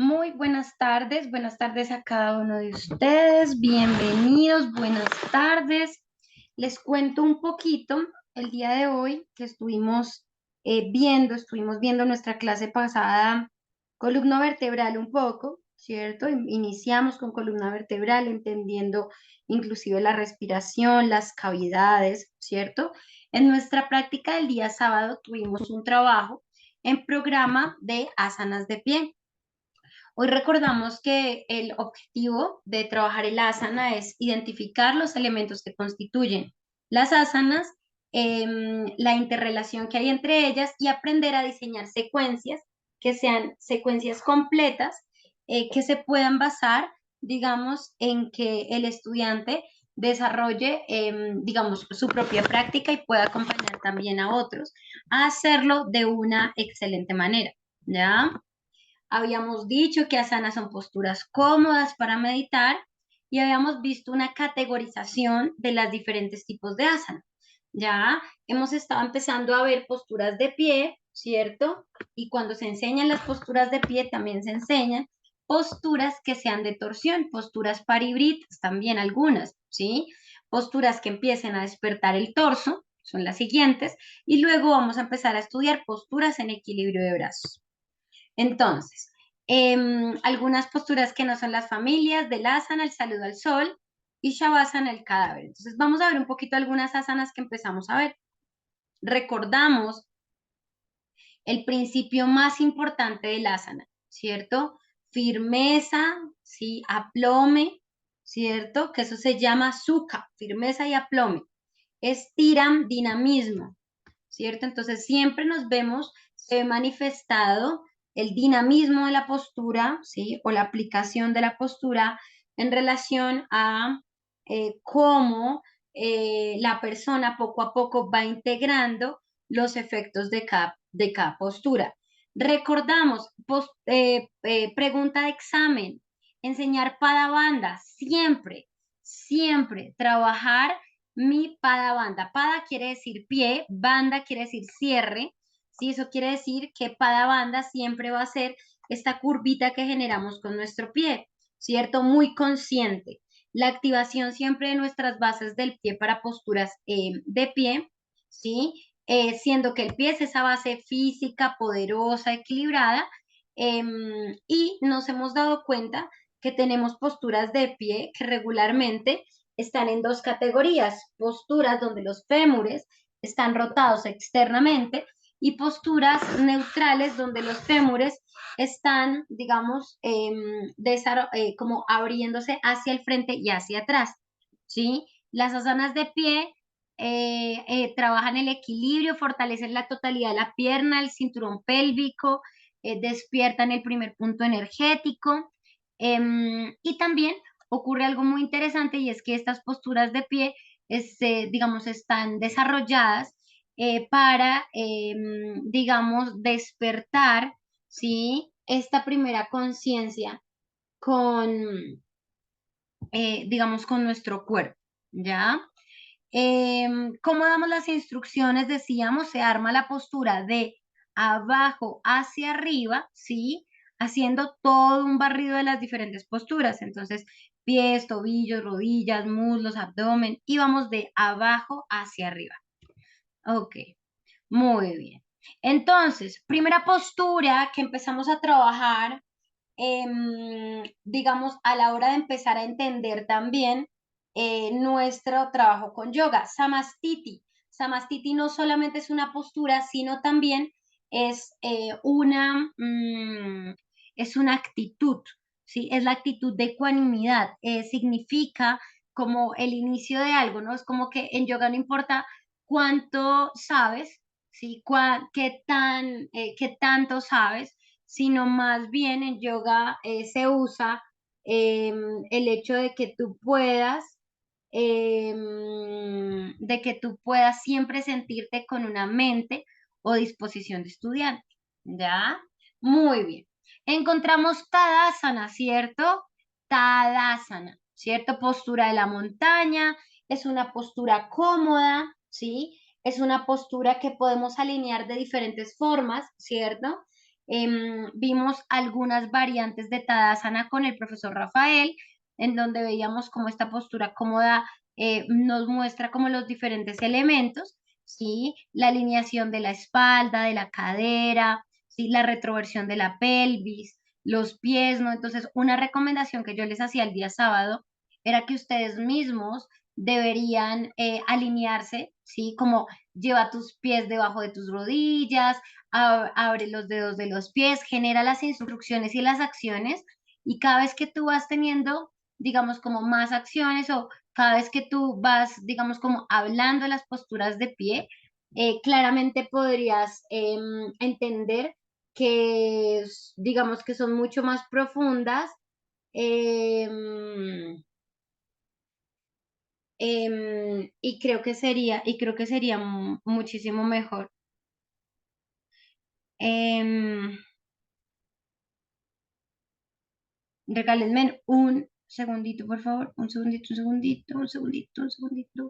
Muy buenas tardes a cada uno de ustedes, bienvenidos, buenas tardes. Les cuento un poquito el día de hoy que estuvimos viendo nuestra clase pasada, columna vertebral un poco, ¿cierto? Iniciamos con columna vertebral, entendiendo inclusive la respiración, las cavidades, ¿cierto? En nuestra práctica del día sábado tuvimos un trabajo en programa de asanas de pie. Hoy recordamos que el objetivo de trabajar el asana es identificar los elementos que constituyen las asanas, la interrelación que hay entre ellas y aprender a diseñar secuencias que sean secuencias completas, que se puedan basar, digamos, en que el estudiante desarrolle, digamos, su propia práctica y pueda acompañar también a otros a hacerlo de una excelente manera, ¿ya? Habíamos dicho que asanas son posturas cómodas para meditar y habíamos visto una categorización de los diferentes tipos de asana. Ya hemos estado empezando a ver posturas de pie, ¿cierto? Y cuando se enseñan las posturas de pie, también se enseñan posturas que sean de torsión, posturas paribríticas, también algunas, ¿sí? Posturas que empiecen a despertar el torso, son las siguientes, y luego vamos a empezar a estudiar posturas en equilibrio de brazos. Entonces, algunas posturas que no son las familias del asana, el saludo al sol y shavasana, el cadáver. Entonces, vamos a ver un poquito algunas asanas que empezamos a ver. Recordamos el principio más importante del asana, ¿cierto? Firmeza, ¿sí? Aplome, ¿cierto? Que eso se llama sukha, firmeza y aplome. Estiram, dinamismo, ¿cierto? Entonces siempre nos vemos, se ve manifestado el dinamismo de la postura, ¿sí? O la aplicación de la postura en relación a cómo la persona poco a poco va integrando los efectos de cada postura. Recordamos, pregunta de examen, enseñar pada siempre, siempre trabajar mi pada banda. Pada quiere decir pie, banda quiere decir cierre, ¿sí? Eso quiere decir que pada banda siempre va a ser esta curvita que generamos con nuestro pie, ¿cierto? Muy consciente. La activación siempre de nuestras bases del pie para posturas de pie, ¿sí? Siendo que el pie es esa base física, poderosa, equilibrada, y nos hemos dado cuenta que tenemos posturas de pie que regularmente están en dos categorías: posturas donde los fémures están rotados externamente y posturas neutrales donde los fémures están, digamos, como abriéndose hacia el frente y hacia atrás, ¿sí? Las asanas de pie trabajan el equilibrio, fortalecen la totalidad de la pierna, el cinturón pélvico, despiertan el primer punto energético, y también ocurre algo muy interesante y es que estas posturas de pie, digamos, están desarrolladas para, digamos, despertar, ¿sí? Esta primera conciencia con, digamos, con nuestro cuerpo, ¿ya? ¿Cómo damos las instrucciones? Decíamos, se arma la postura de abajo hacia arriba, ¿sí? Haciendo todo un barrido de las diferentes posturas. Entonces, pies, tobillos, rodillas, muslos, abdomen, y vamos de abajo hacia arriba. Ok, muy bien. Entonces, primera postura que empezamos a trabajar, digamos, a la hora de empezar a entender también nuestro trabajo con yoga. Samastiti. Samastiti no solamente es una postura, sino también es, es una actitud, ¿sí? Es la actitud de ecuanimidad. Significa como el inicio de algo, ¿no? Es como que en yoga no importa cuánto sabes, ¿sí? Qué tanto sabes, sino más bien en yoga se usa el hecho de que tú puedas siempre sentirte con una mente o disposición de estudiante, ¿ya? Muy bien. Encontramos Tadasana, ¿cierto? Tadasana, ¿cierto? Postura de la montaña, es una postura cómoda, ¿sí? Es una postura que podemos alinear de diferentes formas, ¿cierto? vimos algunas variantes de Tadasana con el profesor Rafael, en donde veíamos cómo esta postura cómoda nos muestra como los diferentes elementos, ¿sí? La alineación de la espalda, de la cadera, ¿sí? La retroversión de la pelvis, los pies, ¿no? Entonces, una recomendación que yo les hacía el día sábado era que ustedes mismos deberían alinearse, ¿sí? Como lleva tus pies debajo de tus rodillas, abre los dedos de los pies, genera las instrucciones y las acciones, y cada vez que tú vas teniendo, digamos, como más acciones o cada vez que tú vas, digamos, como hablando de las posturas de pie, claramente podrías entender que, digamos, que son mucho más profundas. em, y creo que sería muchísimo mejor. Em, Regálenme un segundito, por favor. Un segundito, un segundito, un segundito, un segundito.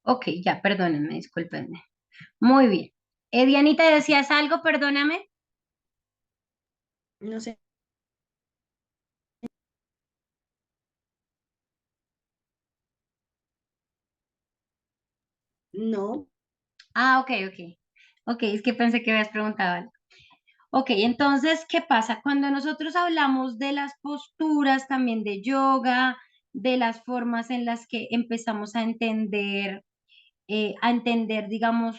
Ok, ya, perdónenme, discúlpenme. Muy bien. Dianita, ¿decías algo? Perdóname. No sé, no, Ah, ok, ok. Ok, es que pensé que habías preguntado algo. Ok, entonces, ¿qué pasa? Cuando nosotros hablamos de las posturas también de yoga, de las formas en las que empezamos a entender, digamos,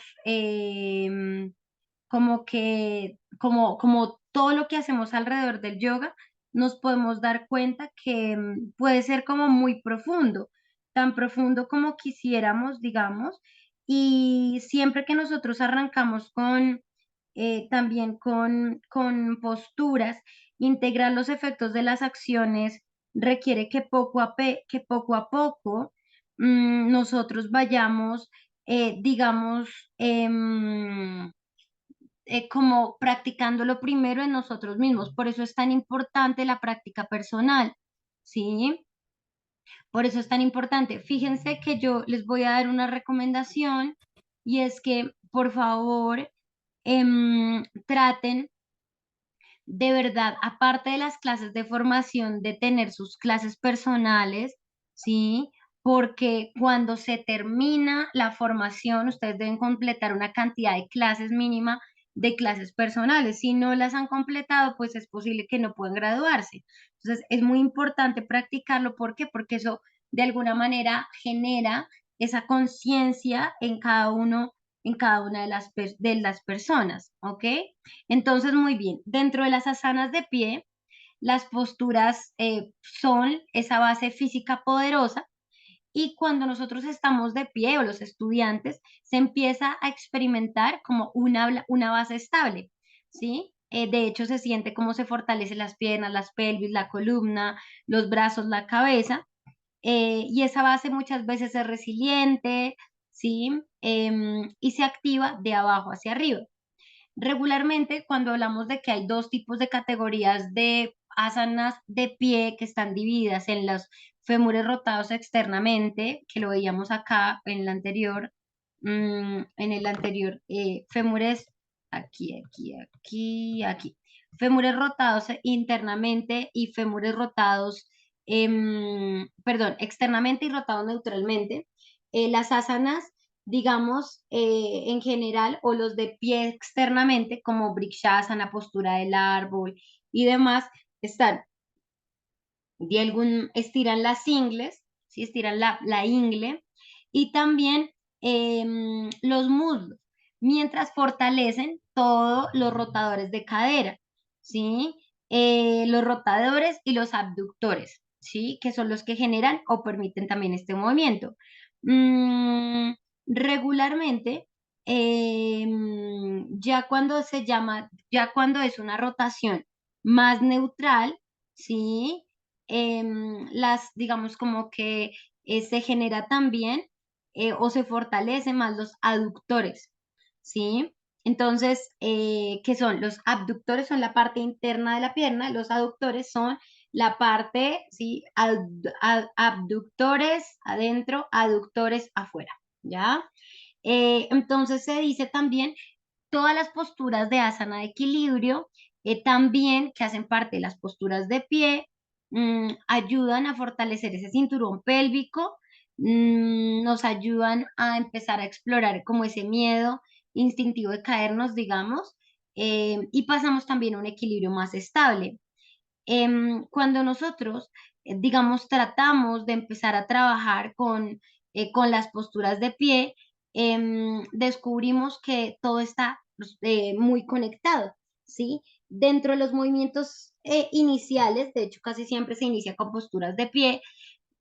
como que, como todo lo que hacemos alrededor del yoga, nos podemos dar cuenta que puede ser como muy profundo, tan profundo como quisiéramos, digamos, y siempre que nosotros arrancamos también con posturas, integrar los efectos de las acciones requiere que que poco a poco nosotros vayamos, digamos, como practicándolo primero en nosotros mismos. Por eso es tan importante la práctica personal, ¿sí? Por eso es tan importante. Fíjense que yo les voy a dar una recomendación y es que, por favor, traten de verdad, aparte de las clases de formación, de tener sus clases personales, ¿sí? Porque cuando se termina la formación, ustedes deben completar una cantidad de clases mínima de clases personales. Si no las han completado, pues es posible que no puedan graduarse. Entonces, es muy importante practicarlo. ¿Por qué? Porque eso de alguna manera genera esa conciencia en cada una de de las personas, ¿ok? Entonces, muy bien, dentro de las asanas de pie, las posturas son esa base física poderosa y cuando nosotros estamos de pie o los estudiantes, se empieza a experimentar como una base estable, ¿sí? De hecho, se siente cómo se fortalecen las piernas, las pelvis, la columna, los brazos, la cabeza, y esa base muchas veces es resiliente, ¿sí? Y se activa de abajo hacia arriba. Regularmente, cuando hablamos de que hay dos tipos de categorías de asanas de pie que están divididas en los fémures rotados externamente, que lo veíamos acá en el anterior, fémures aquí. Fémures rotados internamente y fémures rotados, perdón, externamente y rotados neutralmente. Las asanas digamos, en general, o los de pie externamente, como Brikshasana, postura del árbol y demás, están estiran las ingles, ¿sí? Estiran la ingle y también los muslos, mientras fortalecen todos los rotadores de cadera, ¿sí? Los rotadores y los abductores, ¿sí? Que son los que generan o permiten también este movimiento. Mm, regularmente, ya cuando es una rotación más neutral, ¿sí? Digamos como que se genera también o se fortalece más los aductores, ¿sí? Entonces, ¿qué son? Los abductores son la parte interna de la pierna, los aductores son la parte, ¿sí? Abductores adentro, aductores afuera, ¿ya? Entonces se dice también todas las posturas de asana de equilibrio, también que hacen parte de las posturas de pie, ayudan a fortalecer ese cinturón pélvico, nos ayudan a empezar a explorar como ese miedo instintivo de caernos, digamos, y pasamos también a un equilibrio más estable. Cuando nosotros, digamos, tratamos de empezar a trabajar con las posturas de pie, descubrimos que todo está pues, muy conectado, ¿sí? Dentro de los movimientos iniciales, de hecho casi siempre se inicia con posturas de pie,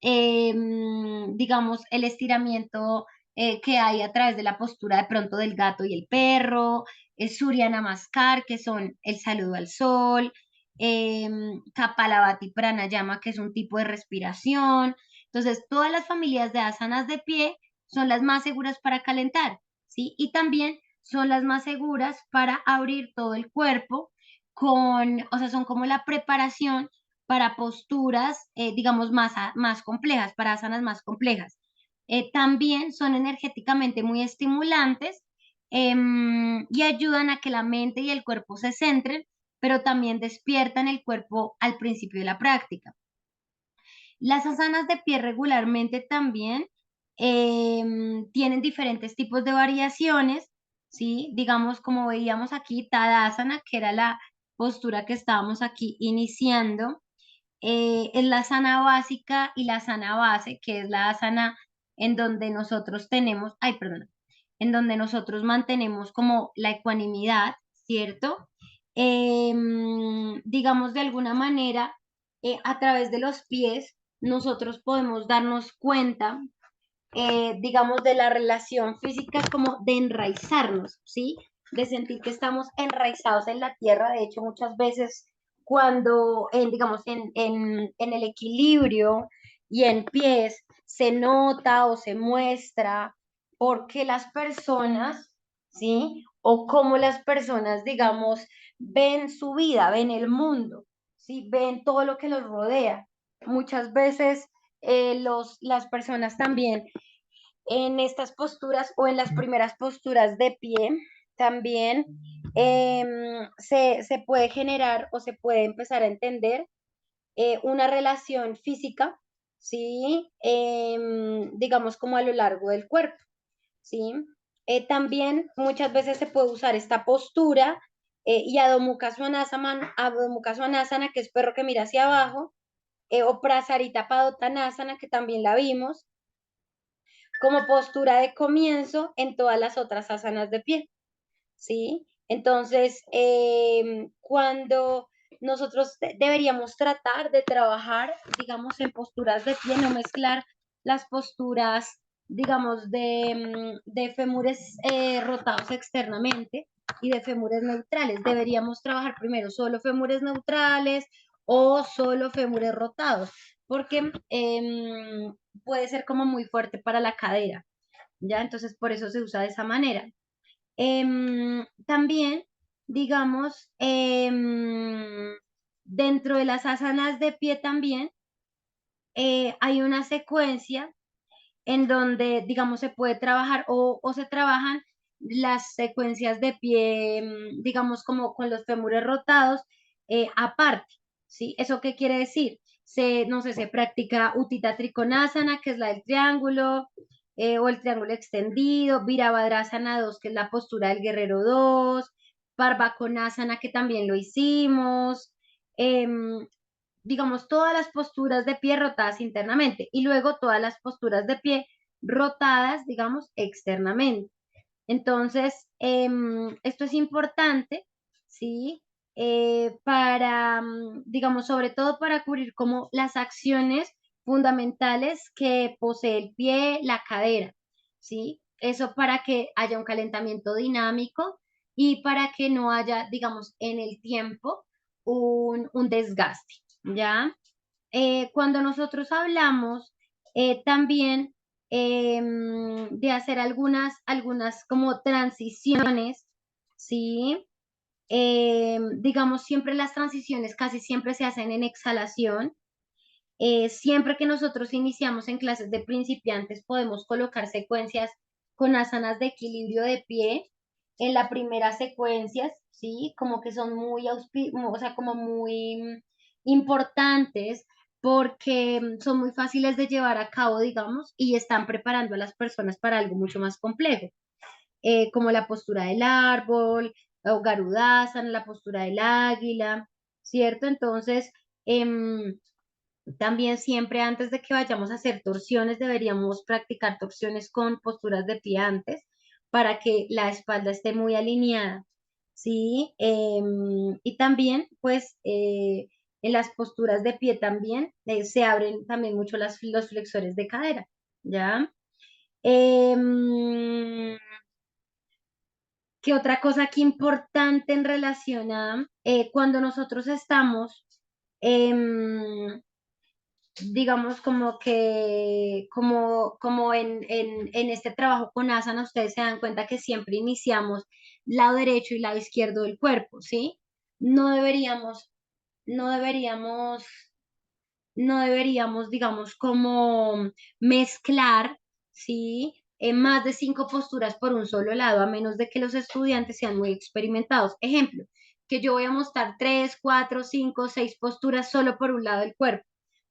digamos, el estiramiento que hay a través de la postura de pronto del gato y el perro, Surya Namaskar, que son el saludo al sol, Kapalabhati Pranayama, que es un tipo de respiración. Entonces, todas las familias de asanas de pie son las más seguras para calentar, ¿sí? Y también son las más seguras para abrir todo el cuerpo o sea, son como la preparación para posturas, digamos, más complejas, para asanas más complejas. También son energéticamente muy estimulantes y ayudan a que la mente y el cuerpo se centren, pero también despiertan el cuerpo al principio de la práctica. Las asanas de pie regularmente también tienen diferentes tipos de variaciones, ¿sí? Digamos, como veíamos aquí, Tadasana, que era la postura que estábamos aquí iniciando, es la asana básica y la asana base, que es la asana en donde nosotros tenemos, ay, perdón, en donde nosotros mantenemos como la ecuanimidad, ¿cierto? Digamos de alguna manera, a través de los pies, nosotros podemos darnos cuenta, digamos, de la relación física como de enraizarnos, ¿sí? De sentir que estamos enraizados en la tierra. De hecho, muchas veces cuando, digamos, en el equilibrio y en pies se nota o se muestra porque las personas, ¿sí? O cómo las personas, digamos, ven su vida, ven el mundo, ¿sí? Ven todo lo que los rodea. Muchas veces las personas también en estas posturas o en las primeras posturas de pie, también se puede generar o se puede empezar a entender una relación física, ¿sí? Digamos como a lo largo del cuerpo, ¿sí? También muchas veces se puede usar esta postura y Adho Mukha Svanasana, que es perro que mira hacia abajo, o Prasarita Padottanasana, que también la vimos, como postura de comienzo en todas las otras asanas de pie, ¿sí? Entonces, cuando nosotros deberíamos tratar de trabajar, digamos, en posturas de pie, no mezclar las posturas, digamos, de fémures rotados externamente y de fémures neutrales. Deberíamos trabajar primero solo fémures neutrales o solo fémures rotados, porque puede ser como muy fuerte para la cadera, ¿ya? Entonces, por eso se usa de esa manera. También, digamos, dentro de las asanas de pie también hay una secuencia en donde, digamos, se puede trabajar o se trabajan las secuencias de pie, digamos, como con los fémures rotados, aparte, ¿sí? ¿Eso qué quiere decir? No sé, se practica Utthita Trikonasana, que es la del triángulo, o el triángulo extendido, Virabhadrasana 2, que es la postura del guerrero 2, Parvakonasana, que también lo hicimos, em, digamos, todas las posturas de pie rotadas internamente y luego todas las posturas de pie rotadas, digamos, externamente. Entonces, esto es importante, ¿sí? Para, digamos, sobre todo para cubrir como las acciones fundamentales que posee el pie, la cadera, ¿sí? Eso para que haya un calentamiento dinámico y para que no haya, digamos, en el tiempo un desgaste, ¿ya? Cuando nosotros hablamos también de hacer algunas como transiciones, ¿sí? Digamos, siempre las transiciones casi siempre se hacen en exhalación. Siempre que nosotros iniciamos en clases de principiantes, podemos colocar secuencias con asanas de equilibrio de pie. En la primera secuencias, ¿sí? Como que son o sea, como muy importantes porque son muy fáciles de llevar a cabo, digamos, y están preparando a las personas para algo mucho más complejo, como la postura del árbol, o Garudasana, la postura del águila, ¿cierto? Entonces, em, también siempre antes de que vayamos a hacer torsiones, deberíamos practicar torsiones con posturas de pie antes para que la espalda esté muy alineada, ¿sí? Y también, pues, en las posturas de pie también se abren también mucho los flexores de cadera, ¿ya? Em, ¿Qué otra cosa aquí importante en relación a cuando nosotros estamos... em, digamos, como en este trabajo con asana, ustedes se dan cuenta que siempre iniciamos lado derecho y lado izquierdo del cuerpo, ¿sí? No deberíamos, no deberíamos, no deberíamos, digamos, como mezclar, ¿sí? Más de 5 posturas por un solo lado, a menos de que los estudiantes sean muy experimentados. Ejemplo, que yo voy a mostrar 3, 4, 5, 6 posturas solo por un lado del cuerpo,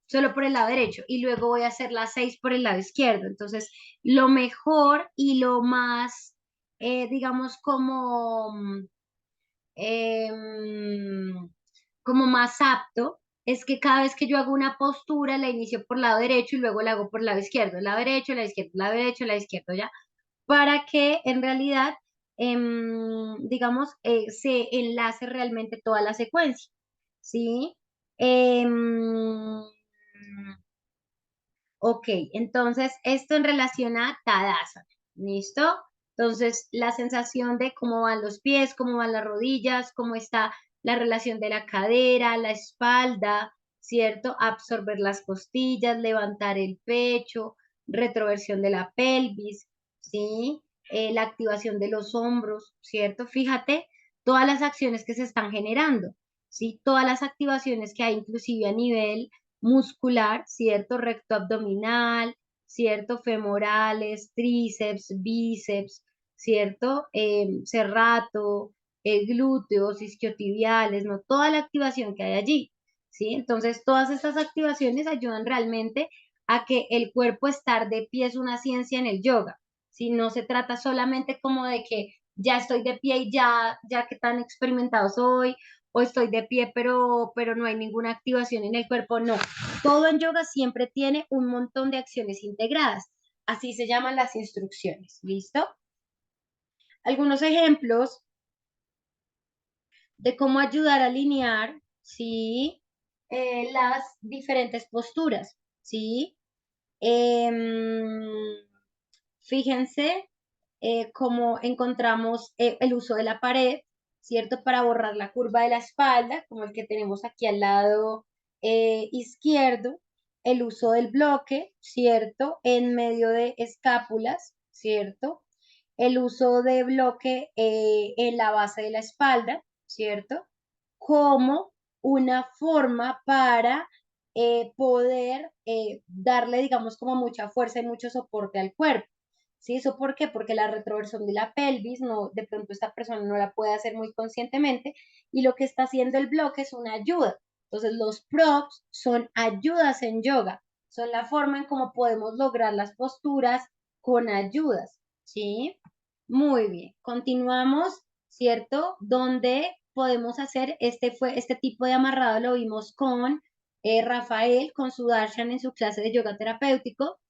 solo por el lado derecho, y luego voy a hacer las 6 por el lado izquierdo. Entonces, lo mejor y lo más, digamos, em, como más apto es que cada vez que yo hago una postura la inicio por lado derecho y luego la hago por lado izquierdo, lado derecho, lado izquierdo, lado derecho, lado izquierdo, ¿ya? Para que en realidad, digamos, se enlace realmente toda la secuencia, ¿sí? Em, Ok, entonces esto en relación a Tadasana, ¿listo? Entonces la sensación de cómo van los pies, cómo van las rodillas, cómo está la relación de la cadera, la espalda, ¿cierto? Absorber las costillas, levantar el pecho, retroversión de la pelvis, ¿sí? La activación de los hombros, ¿cierto? Fíjate todas las acciones que se están generando, ¿sí? Todas las activaciones que hay inclusive a nivel muscular, ¿cierto? Recto abdominal, ¿cierto? Femorales, tríceps, bíceps, ¿cierto? Serrato, glúteos, isquiotibiales, ¿no? Toda la activación que hay allí, ¿sí? Entonces, todas estas activaciones ayudan realmente a que el cuerpo estar de pie es una ciencia en el yoga, ¿sí? No se trata solamente como de que ya estoy de pie y ya que tan experimentado soy, o estoy de pie, pero no hay ninguna activación en el cuerpo. No, todo en yoga siempre tiene un montón de acciones integradas. Así se llaman las instrucciones. ¿Listo? Algunos ejemplos de cómo ayudar a alinear, ¿sí? Las diferentes posturas, ¿sí? Em, Fíjense cómo encontramos el uso de la pared, ¿cierto? Para borrar la curva de la espalda, como el que tenemos aquí al lado izquierdo, el uso del bloque, ¿cierto? En medio de escápulas, ¿cierto? El uso de bloque en la base de la espalda, ¿cierto? Como una forma para poder darle, digamos, como mucha fuerza y mucho soporte al cuerpo. ¿Sí? ¿Eso por qué? Porque la retroversión de la pelvis, no, de pronto esta persona no la puede hacer muy conscientemente y lo que está haciendo el bloque es una ayuda. Entonces los props son ayudas en yoga, son la forma en cómo podemos lograr las posturas con ayudas, ¿sí? Muy bien, continuamos, ¿cierto? Donde podemos hacer este tipo de amarrado, lo vimos con Rafael con su darshan en su clase de yoga terapéutico.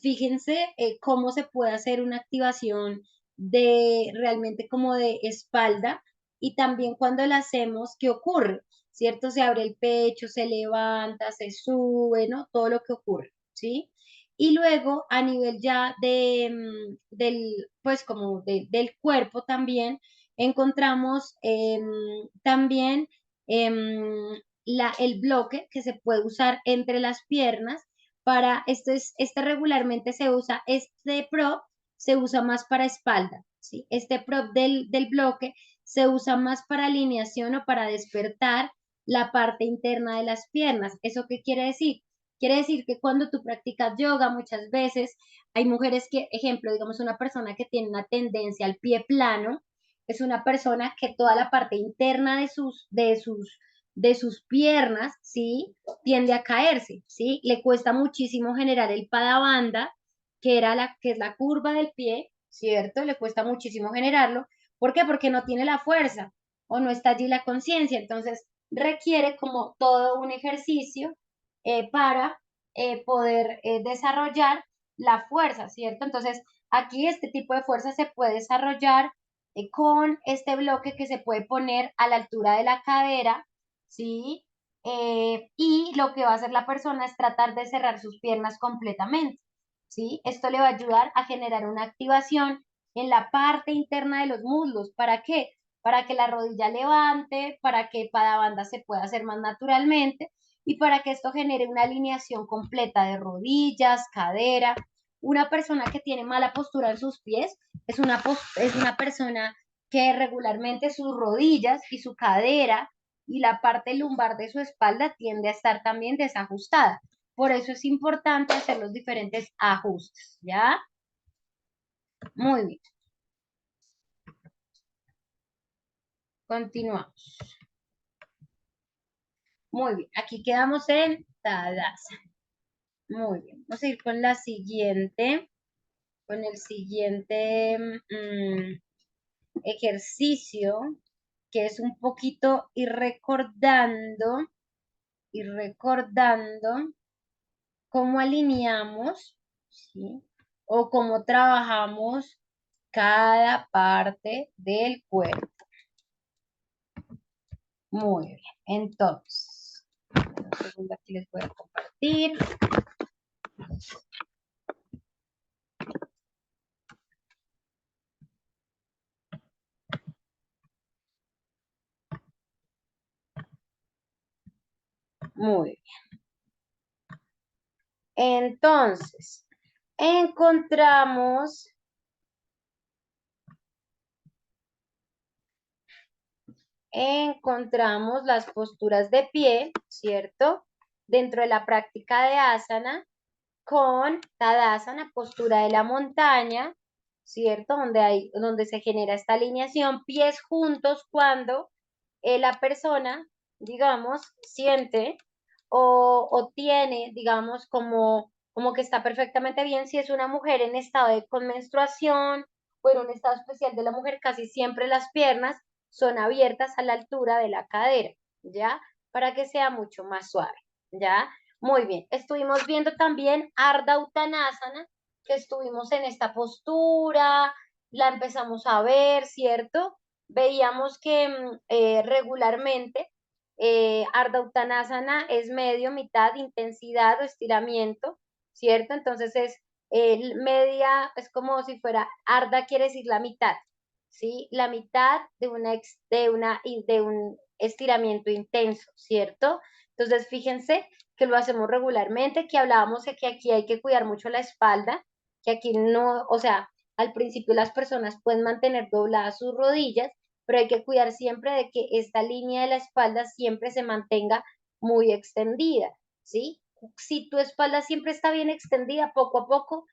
Fíjense cómo se puede hacer una activación de realmente como de espalda y también cuando la hacemos, ¿qué ocurre? ¿Cierto? Se abre el pecho, se levanta, se sube, ¿no? Todo lo que ocurre, ¿sí? Y luego a nivel ya del, pues como del cuerpo también, encontramos también el bloque que se puede usar entre las piernas para, este regularmente se usa, este prop se usa más para espalda, ¿sí? Este prop del bloque se usa más para alineación o para despertar la parte interna de las piernas. ¿Eso qué quiere decir? Quiere decir que cuando tú practicas yoga, muchas veces hay mujeres que, ejemplo, digamos una persona que tiene una tendencia al pie plano, es una persona que toda la parte interna de sus piernas, ¿sí? Tiende a caerse, ¿sí? Le cuesta muchísimo generar el padabanda, que es la curva del pie, ¿cierto? Le cuesta muchísimo generarlo. ¿Por qué? Porque no tiene la fuerza o no está allí la conciencia. Entonces, requiere como todo un ejercicio para poder desarrollar la fuerza, ¿cierto? Entonces, aquí este tipo de fuerza se puede desarrollar con este bloque que se puede poner a la altura de la cadera, ¿sí? Y lo que va a hacer la persona es tratar de cerrar sus piernas completamente, ¿sí? Esto le va a ayudar a generar una activación en la parte interna de los muslos. ¿Para qué? Para que la rodilla levante, para que Padabanda se pueda hacer más naturalmente y para que esto genere una alineación completa de rodillas, cadera. Una persona que tiene mala postura en sus pies es una persona que regularmente sus rodillas y su cadera y la parte lumbar de su espalda tiende a estar también desajustada. Por eso es importante hacer los diferentes ajustes, ¿ya? Muy bien, continuamos. Muy bien, aquí quedamos en Tadasana. Muy bien, vamos a ir con el siguiente ejercicio, que es un poquito ir recordando cómo alineamos, ¿sí? O cómo trabajamos cada parte del cuerpo. Muy bien, entonces, un segundo aquí les voy a compartir. Muy bien. Entonces, encontramos las posturas de pie, ¿cierto? Dentro de la práctica de asana, con Tadasana, postura de la montaña, ¿cierto? Donde se genera esta alineación, pies juntos cuando la persona, digamos, siente o tiene, digamos, como que está perfectamente bien. Si es una mujer en estado con menstruación o en un estado especial de la mujer, casi siempre las piernas son abiertas a la altura de la cadera, ¿ya? Para que sea mucho más suave, ¿ya? Muy bien, estuvimos viendo también Ardha Uttanasana, que estuvimos en esta postura, la empezamos a ver, ¿cierto? Veíamos que regularmente Ardha Uttanasana es medio, mitad, intensidad o estiramiento, ¿cierto? Entonces es media, es como si fuera, Ardha quiere decir la mitad, ¿sí? La mitad de un estiramiento intenso, ¿cierto? Entonces fíjense que lo hacemos regularmente, que hablábamos de que aquí hay que cuidar mucho la espalda, que aquí no, o sea, al principio las personas pueden mantener dobladas sus rodillas, pero hay que cuidar siempre de que esta línea de la espalda siempre se mantenga muy extendida, ¿sí? Si tu espalda siempre está bien extendida, poco a poco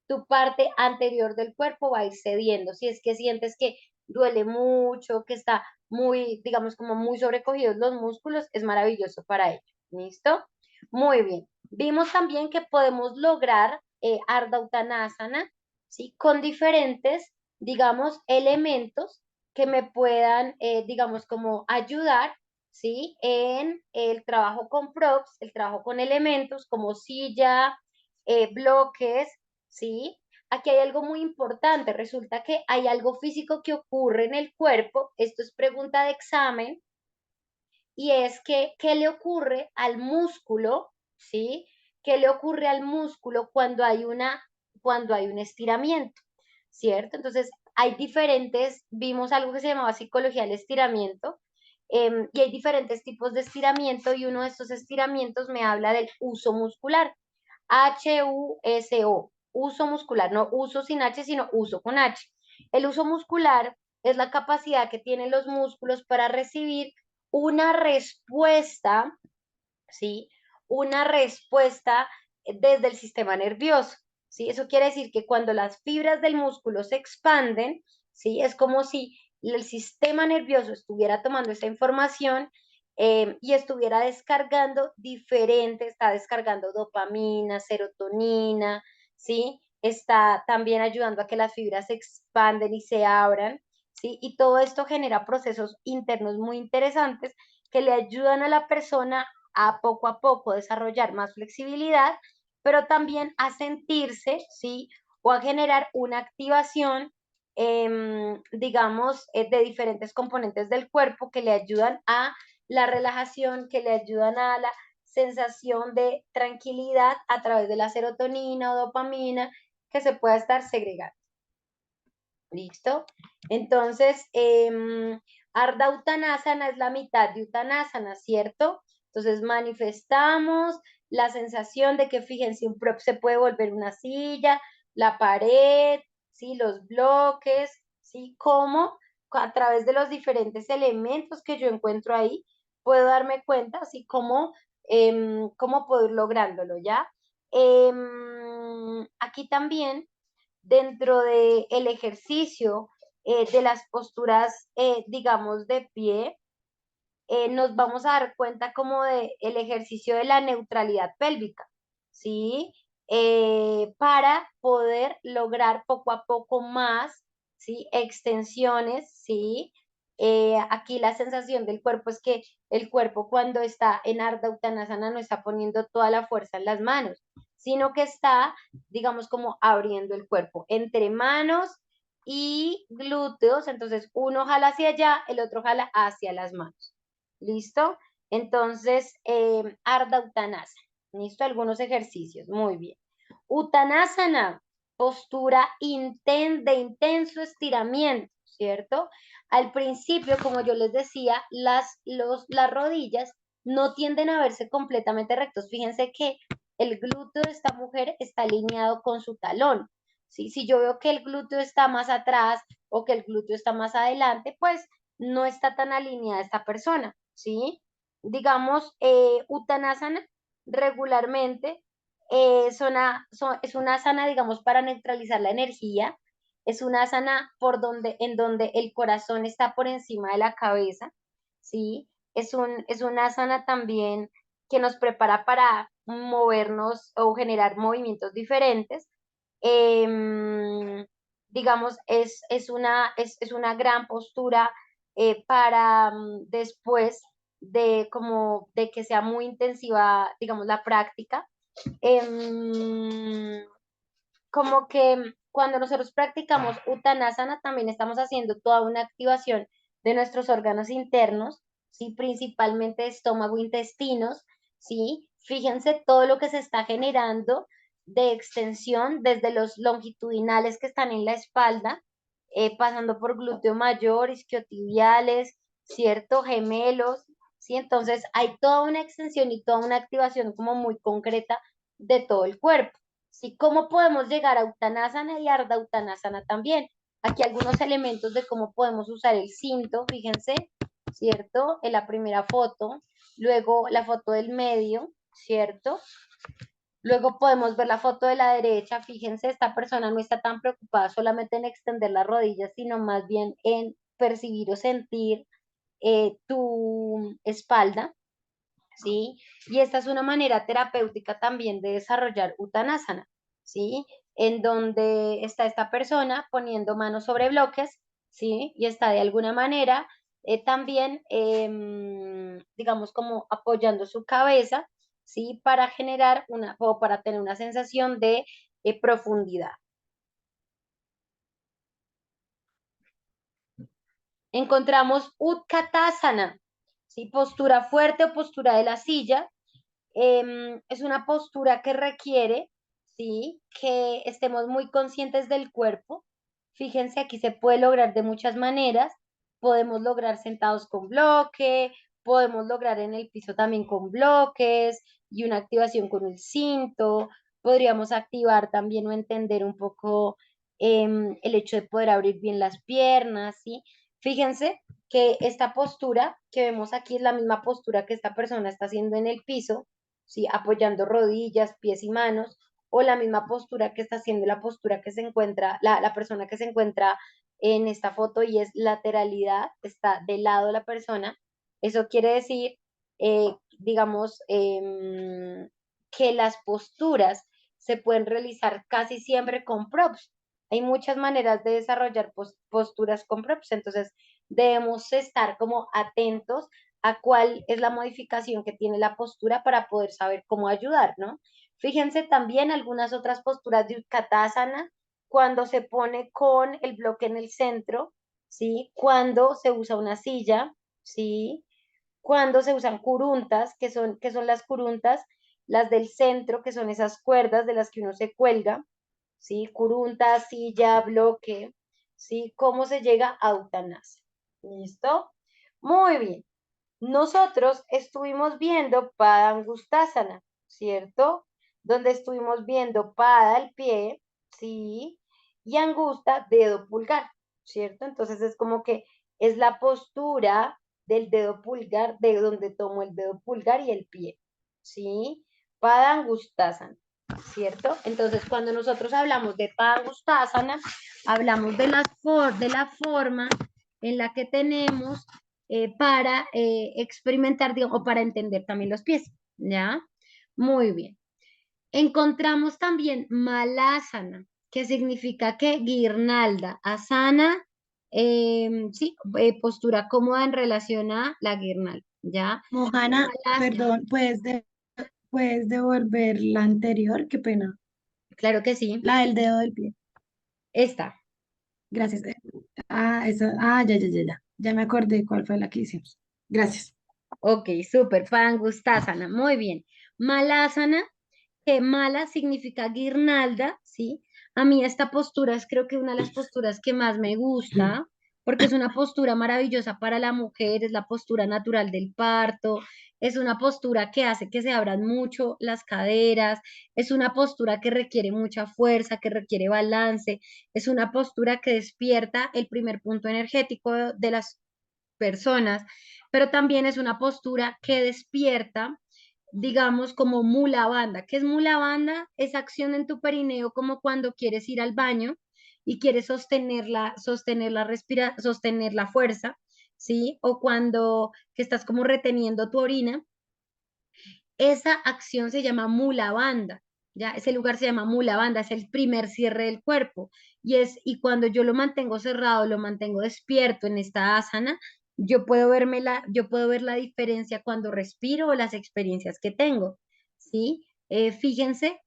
tu parte anterior del cuerpo va a ir cediendo. Si es que sientes que duele mucho, que está muy, digamos, como muy sobrecogidos los músculos, es maravilloso para ello. ¿Listo? Muy bien. Vimos también que podemos lograr Ardha Uttanasana, ¿sí? Con diferentes, digamos, elementos que me puedan, digamos, como ayudar ¿sí? En el trabajo con props, el trabajo con elementos como silla, bloques, ¿sí? Aquí hay algo muy importante, resulta que hay algo físico que ocurre en el cuerpo, esto es pregunta de examen, y es que, ¿qué le ocurre al músculo, ¿sí? ¿Qué le ocurre al músculo cuando hay un estiramiento, ¿cierto? Entonces, hay diferentes, vimos algo que se llamaba psicología del estiramiento, y hay diferentes tipos de estiramiento, y uno de estos estiramientos me habla del uso muscular, H-U-S-O, uso muscular, no uso sin H, sino uso con H. El uso muscular es la capacidad que tienen los músculos para recibir una respuesta, ¿sí? Una respuesta desde el sistema nervioso, ¿sí? Eso quiere decir que cuando las fibras del músculo se expanden, ¿sí? Es como si el sistema nervioso estuviera tomando esa información y estuviera descargando está descargando dopamina, serotonina, ¿sí? Está también ayudando a que las fibras se expanden y se abran, ¿sí? Y todo esto genera procesos internos muy interesantes que le ayudan a la persona a poco desarrollar más flexibilidad, pero también a sentirse, ¿sí? O a generar una activación, digamos, de diferentes componentes del cuerpo que le ayudan a la relajación, que le ayudan a la sensación de tranquilidad a través de la serotonina o dopamina que se pueda estar segregando. ¿Listo? Entonces, Ardha Uttanasana es la mitad de Uttanasana, ¿cierto? Entonces manifestamos la sensación de que, fíjense, un prop se puede volver una silla, la pared, ¿sí? Los bloques, ¿sí? Cómo a través de los diferentes elementos que yo encuentro ahí, puedo darme cuenta, así como cómo puedo ir lográndolo, ¿ya? Aquí también dentro del ejercicio de las posturas, digamos, de pie, nos vamos a dar cuenta como de el ejercicio de la neutralidad pélvica, ¿sí? Para poder lograr poco a poco más, ¿sí? Extensiones, ¿sí? Aquí la sensación del cuerpo es que el cuerpo cuando está en Ardha Uttanasana no está poniendo toda la fuerza en las manos, sino que está, digamos, como abriendo el cuerpo entre manos y glúteos, entonces uno jala hacia allá, el otro jala hacia las manos. ¿Listo? Entonces, Ardha Uttanasana. ¿Listo? Algunos ejercicios. Muy bien. Uttanasana, postura de intenso estiramiento, ¿cierto? Al principio, como yo les decía, las rodillas no tienden a verse completamente rectos. Fíjense que el glúteo de esta mujer está alineado con su talón. ¿Sí? Si yo veo que el glúteo está más atrás o que el glúteo está más adelante, pues no está tan alineada esta persona. ¿Sí? Digamos, Uttanasana regularmente es una asana, digamos, para neutralizar la energía, es una asana en donde el corazón está por encima de la cabeza, ¿sí? Es una asana también que nos prepara para movernos o generar movimientos diferentes. Digamos, es una gran postura para después de que sea muy intensiva, digamos, la práctica. Em, Como que cuando nosotros practicamos Uttanasana también estamos haciendo toda una activación de nuestros órganos internos, ¿sí? Principalmente estómago, intestinos, ¿sí? Fíjense todo lo que se está generando de extensión desde los longitudinales que están en la espalda, pasando por glúteo mayor, isquiotibiales, ¿cierto? Gemelos, ¿sí? Entonces hay toda una extensión y toda una activación como muy concreta de todo el cuerpo. ¿Sí? ¿Cómo podemos llegar a Uttanasana y Ardha Uttanasana también? Aquí algunos elementos de cómo podemos usar el cinto, fíjense, ¿cierto? En la primera foto, luego la foto del medio, ¿cierto? Luego podemos ver la foto de la derecha, fíjense, esta persona no está tan preocupada solamente en extender las rodillas, sino más bien en percibir o sentir tu espalda, ¿sí? Y esta es una manera terapéutica también de desarrollar Uttanasana, ¿sí? En donde está esta persona poniendo manos sobre bloques, ¿sí? Y está de alguna manera también, digamos, como apoyando su cabeza, ¿sí? Para generar una, o para tener una sensación de profundidad. Encontramos Utkatasana, ¿sí? Postura fuerte o postura de la silla. Es una postura que requiere, ¿sí? Que estemos muy conscientes del cuerpo. Fíjense, aquí se puede lograr de muchas maneras. Podemos lograr sentados con bloque, podemos lograr en el piso también con bloques y una activación con el cinto. Podríamos activar también o entender un poco el hecho de poder abrir bien las piernas, ¿sí? Fíjense que esta postura que vemos aquí es la misma postura que esta persona está haciendo en el piso, ¿sí? Apoyando rodillas, pies y manos, o la misma postura que está haciendo la postura que se encuentra, la persona que se encuentra en esta foto y es lateralidad, está del lado de la persona. Eso quiere decir, digamos, que las posturas se pueden realizar casi siempre con props. Hay muchas maneras de desarrollar posturas con props, entonces debemos estar como atentos a cuál es la modificación que tiene la postura para poder saber cómo ayudar, ¿no? Fíjense también algunas otras posturas de Utkatasana, cuando se pone con el bloque en el centro, ¿sí? Cuando se usa una silla, ¿sí? Cuando se usan curuntas, que son las curuntas, las del centro, que son esas cuerdas de las que uno se cuelga, ¿sí? Curunta, silla, bloque, ¿sí? ¿Cómo se llega a Uttanasana? ¿Listo? Muy bien. Nosotros estuvimos viendo Padangustasana, ¿cierto? Donde estuvimos viendo Pada, el pie, ¿sí? Y Angusta, dedo pulgar, ¿cierto? Entonces es como que es la postura del dedo pulgar, de donde tomo el dedo pulgar y el pie, ¿sí? Padangustasana, ¿cierto? Entonces cuando nosotros hablamos de Padangustasana, hablamos de la forma en la que tenemos para experimentar, digamos, o para entender también los pies, ¿ya? Muy bien. Encontramos también malasana, que significa que guirnalda, asana, sí, postura cómoda en relación a la guirnalda, ¿ya? Mojana, Malasana, perdón, puedes devolver la anterior, qué pena. claro que sí, La del dedo del pie. esta. Gracias. Esa, ya. Ya me acordé cuál fue la que hicimos. Gracias. Ok, súper, pangustasana, muy bien. Malasana, que mala significa guirnalda, ¿sí? A mí esta postura es creo que una de las posturas que más me gusta, porque es una postura maravillosa para la mujer, es la postura natural del parto, es una postura que hace que se abran mucho las caderas, es una postura que requiere mucha fuerza, que requiere balance, es una postura que despierta el primer punto energético de las personas, pero también es una postura que despierta, digamos, como mula banda. ¿Qué es mula banda? Es acción en tu perineo como cuando quieres ir al baño y quieres sostener la fuerza, ¿sí? O cuando que estás como reteniendo tu orina. Esa acción se llama mula banda. Ya, ese lugar se llama mula banda, es el primer cierre del cuerpo y cuando yo lo mantengo cerrado, lo mantengo despierto en esta asana, yo puedo ver la diferencia cuando respiro o las experiencias que tengo, ¿sí? Fíjense,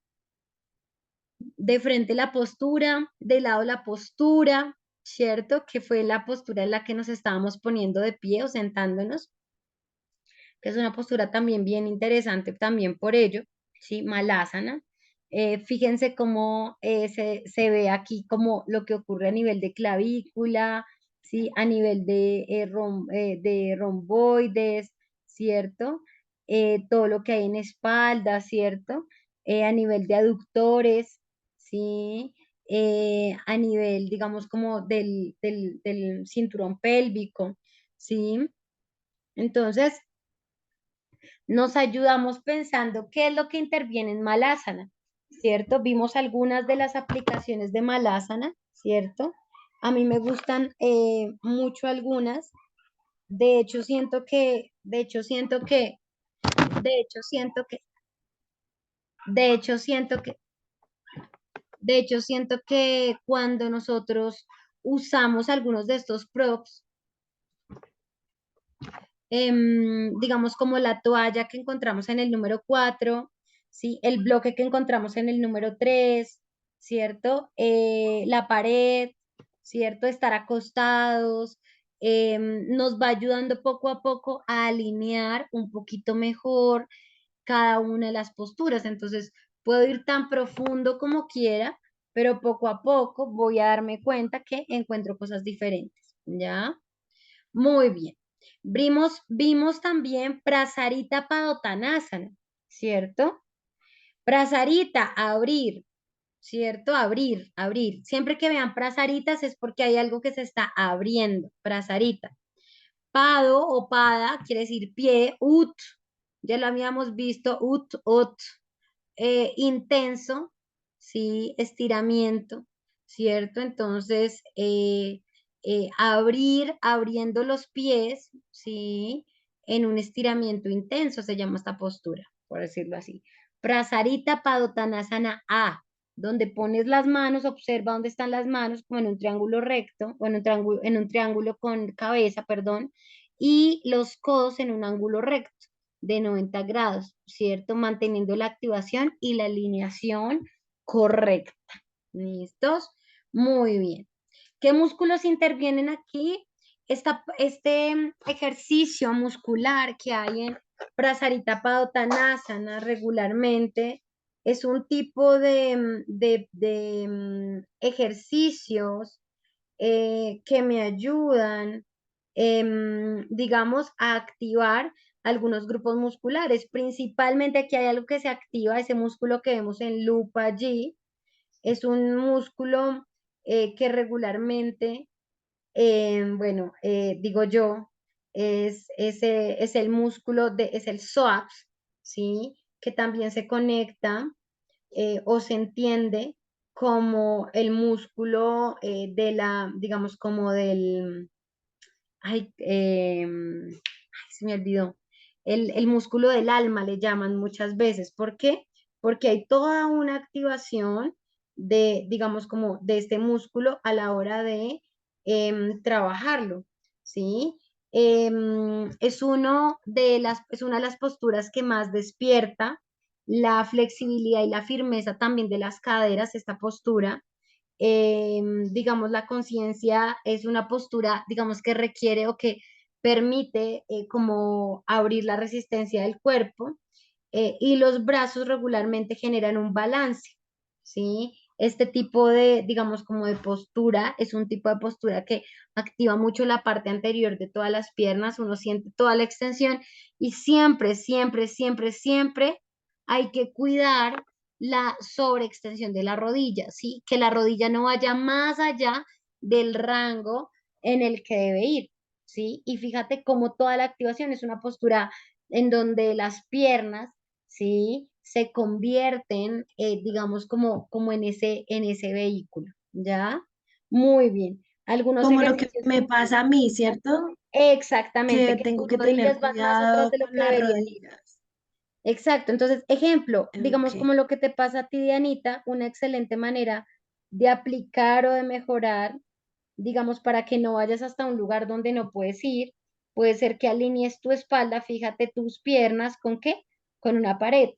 de frente la postura, de lado la postura, ¿cierto? Que fue la postura en la que nos estábamos poniendo de pie o sentándonos, que es una postura también bien interesante también por ello, ¿sí? Malasana. Fíjense cómo se ve aquí como lo que ocurre a nivel de clavícula, ¿sí? A nivel de romboides, ¿cierto? Todo lo que hay en espalda, ¿cierto? A nivel de aductores, ¿sí? A nivel, digamos, como del cinturón pélvico, ¿sí? Entonces, nos ayudamos pensando qué es lo que interviene en Malasana, ¿cierto? Vimos algunas de las aplicaciones de Malasana, ¿cierto? A mí me gustan mucho algunas. De hecho, de hecho, siento que, de hecho, siento que, de hecho, siento que cuando nosotros usamos algunos de estos props, digamos como la toalla que encontramos en el número 4, ¿sí? El bloque que encontramos en el número 3, ¿cierto? La pared, ¿cierto? Estar acostados, nos va ayudando poco a poco a alinear un poquito mejor cada una de las posturas. Entonces, puedo ir tan profundo como quiera, pero poco a poco voy a darme cuenta que encuentro cosas diferentes, ¿ya? Muy bien. Vimos también Prasarita Padottanasana, ¿cierto? Prasarita, abrir, ¿cierto? Abrir, abrir. Siempre que vean prasaritas es porque hay algo que se está abriendo. Prasarita. Pado o pada quiere decir pie. Ut, ya lo habíamos visto. Ut, intenso, ¿sí? Estiramiento, ¿cierto? Entonces, abriendo los pies, ¿sí? En un estiramiento intenso se llama esta postura, por decirlo así. Prasarita Padottanasana A, donde pones las manos, observa dónde están las manos, como en un triángulo recto, o en un triángulo con cabeza, perdón, y los codos en un ángulo recto de 90 grados, ¿cierto? Manteniendo la activación y la alineación correcta. ¿Listos? Muy bien. ¿Qué músculos intervienen aquí? Este ejercicio muscular que hay en Prasarita Padottanasana regularmente es un tipo de ejercicios que me ayudan, digamos, a activar algunos grupos musculares. Principalmente aquí hay algo que se activa, ese músculo que vemos en lupa allí. Es un músculo que regularmente, bueno, digo yo, es el músculo es el psoas, ¿sí? Que también se conecta o se entiende como el músculo digamos, como ay, se me olvidó, el músculo del alma le llaman muchas veces. ¿Por qué? Porque hay toda una activación digamos, como de este músculo a la hora de trabajarlo, ¿sí? Es una de las posturas que más despierta la flexibilidad y la firmeza también de las caderas, esta postura. Digamos, la conciencia es una postura, digamos, que requiere o que permite como abrir la resistencia del cuerpo, y los brazos regularmente generan un balance, ¿sí? Este tipo digamos, como de postura es un tipo de postura que activa mucho la parte anterior de todas las piernas, uno siente toda la extensión y siempre, siempre, siempre, siempre hay que cuidar la sobreextensión de la rodilla, ¿sí? Que la rodilla no vaya más allá del rango en el que debe ir, ¿sí? Y fíjate cómo toda la activación es una postura en donde las piernas, ¿sí? Se convierten, digamos, como en ese vehículo, ¿ya? Muy bien. Algunos Como lo que ejercicios. me pasa a mí, ¿cierto? Exactamente, Que que tengo tus que tener rodillas van más atrás cuidado de lo con que las deberían ir. rodillas. Exacto, entonces, ejemplo, digamos Ok. como lo que te pasa a ti, Dianita, una excelente manera de aplicar o de mejorar, digamos, para que no vayas hasta un lugar donde no puedes ir, puede ser que alinees tu espalda, fíjate tus piernas, ¿con qué? Con una pared,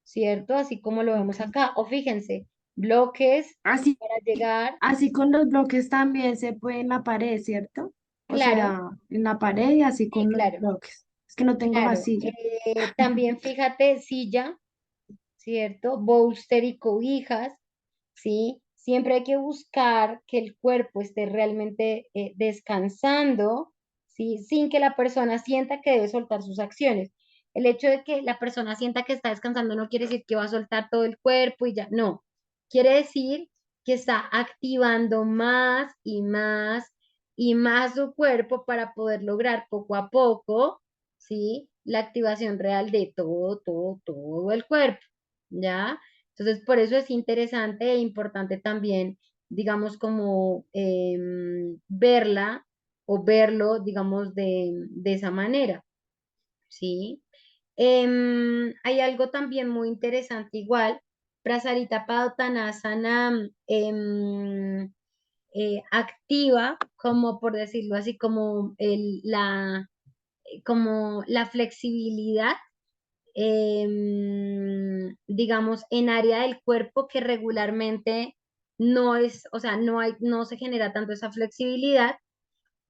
¿cierto? Así como lo vemos Ok. acá, o fíjense, bloques Así, para llegar, así con los bloques también se puede en la pared, ¿cierto? O claro, sea, en la pared y así sí, con los claro, bloques. Es que no tengo claro. masilla. También fíjate, silla, ¿cierto? Bolster y cobijas, ¿sí? Siempre hay que buscar que el cuerpo esté realmente descansando, ¿sí? Sin que la persona sienta que debe soltar sus acciones. El hecho de que la persona sienta que está descansando no quiere decir que va a soltar todo el cuerpo y ya, no. Quiere decir que está activando más y más y más su cuerpo para poder lograr poco a poco, ¿sí? La activación real de todo el cuerpo, ¿ya? Entonces, por eso es interesante e importante también, digamos, como verla o verlo, digamos, de esa manera, ¿sí? Hay algo también muy interesante, igual, Prasarita Padottanasana activa, como por decirlo así, como como la flexibilidad, digamos, en área del cuerpo que regularmente no es, o sea, no se genera tanto esa flexibilidad.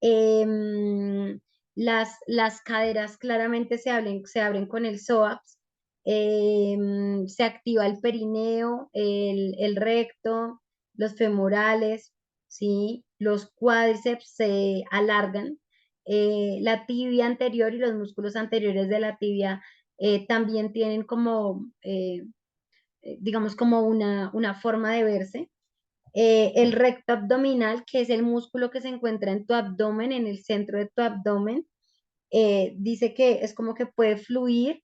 Em, las caderas claramente se abren con el psoas. Se activa el perineo, el recto, los femorales, ¿sí? Los cuádriceps se alargan. La tibia anterior y los músculos anteriores de la tibia también tienen como, digamos, como una forma de verse. El recto abdominal, que es el músculo que se encuentra en tu abdomen, en el centro de tu abdomen, dice que es como que puede fluir,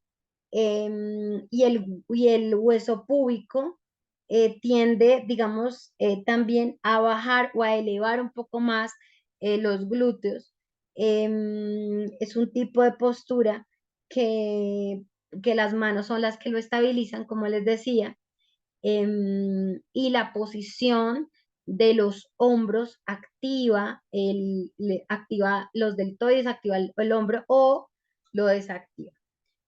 y el hueso púbico tiende, digamos, también a bajar o a elevar un poco más los glúteos. Es un tipo de postura que, que las manos son las que lo estabilizan, como les decía, y la posición de los hombros activa, activa los deltoides, activa el hombro o lo desactiva.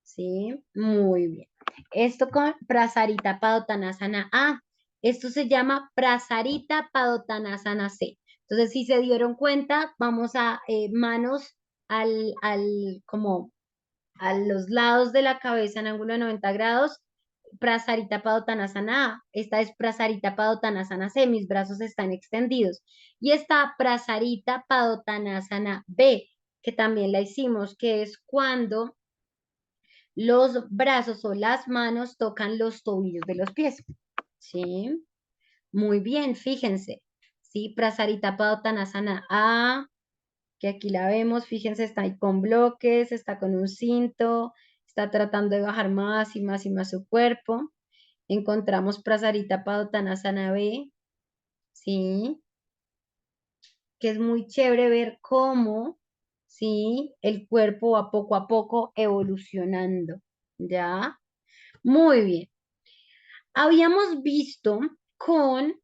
¿Sí? Muy bien. Esto con Prasarita Padottanasana A. Esto se llama Prasarita Padottanasana C. Entonces, si se dieron cuenta, vamos a manos como a los lados de la cabeza en ángulo de 90 grados. Prasarita Padottanasana A. Esta es Prasarita Padottanasana C. Mis brazos están extendidos. Y esta Prasarita Padottanasana B, que también la hicimos, que es cuando los brazos o las manos tocan los tobillos de los pies. ¿Sí? Muy bien, fíjense. ¿Sí? Prasarita Padottanasana A, que aquí la vemos, fíjense, está ahí con bloques, está con un cinto, está tratando de bajar más y más y más su cuerpo. Encontramos Prasarita Padottanasana B, ¿sí? Que es muy chévere ver cómo, ¿sí? El cuerpo va poco a poco evolucionando, ¿ya? Muy bien. Habíamos visto con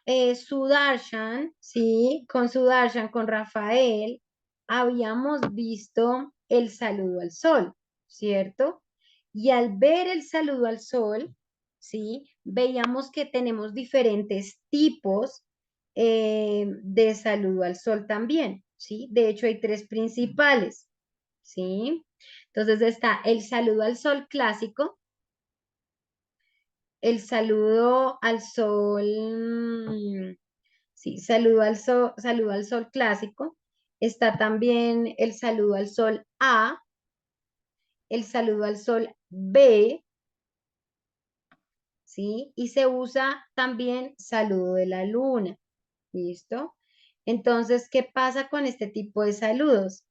Sudarshan, ¿sí? Con Sudarshan, con Rafael, habíamos visto el saludo al sol, ¿cierto? Y al ver el saludo al sol, ¿sí? Veíamos que tenemos diferentes tipos de saludo al sol también, ¿sí? De hecho, hay tres principales, ¿sí? Entonces está el saludo al sol clásico, el saludo al sol, sí, saludo al sol clásico. Está también el saludo al sol A, el saludo al sol B, ¿sí? Y se usa también saludo de la luna, ¿listo? Entonces, ¿qué pasa con este tipo de saludos?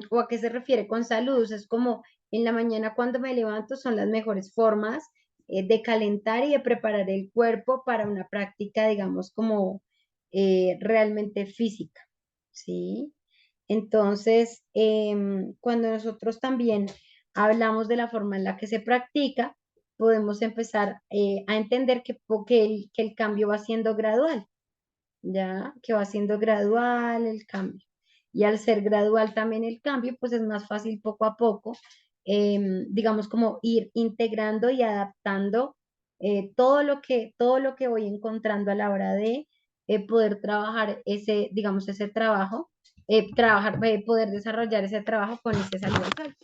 ¿O a qué se refiere con saludos? Es como en la mañana cuando me levanto son las mejores formas de calentar y de preparar el cuerpo para una práctica, digamos, como realmente física, ¿sí? Entonces, cuando nosotros también hablamos de la forma en la que se practica, podemos empezar a entender que el cambio va siendo gradual, ya que va siendo gradual el cambio. Y al ser gradual también el cambio, pues es más fácil poco a poco, digamos, como ir integrando y adaptando todo lo que voy encontrando a la hora de poder trabajar ese, digamos, ese trabajo, poder desarrollar ese trabajo con ese saludo al sol.